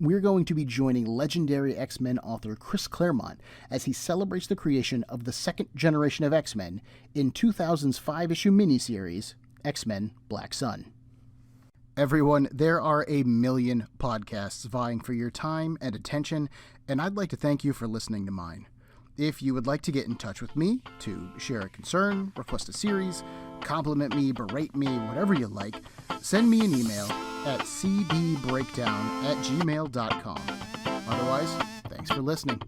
We're going to be joining legendary X-Men author Chris Claremont as he celebrates the creation of the second generation of X-Men in 2000's 5-issue miniseries, X-Men Black Sun. Everyone, there are a million podcasts vying for your time and attention, and I'd like to thank you for listening to mine. If you would like to get in touch with me to share a concern, request a series, compliment me, berate me, whatever you like, send me an email at cbbreakdown@gmail.com. Otherwise, thanks for listening.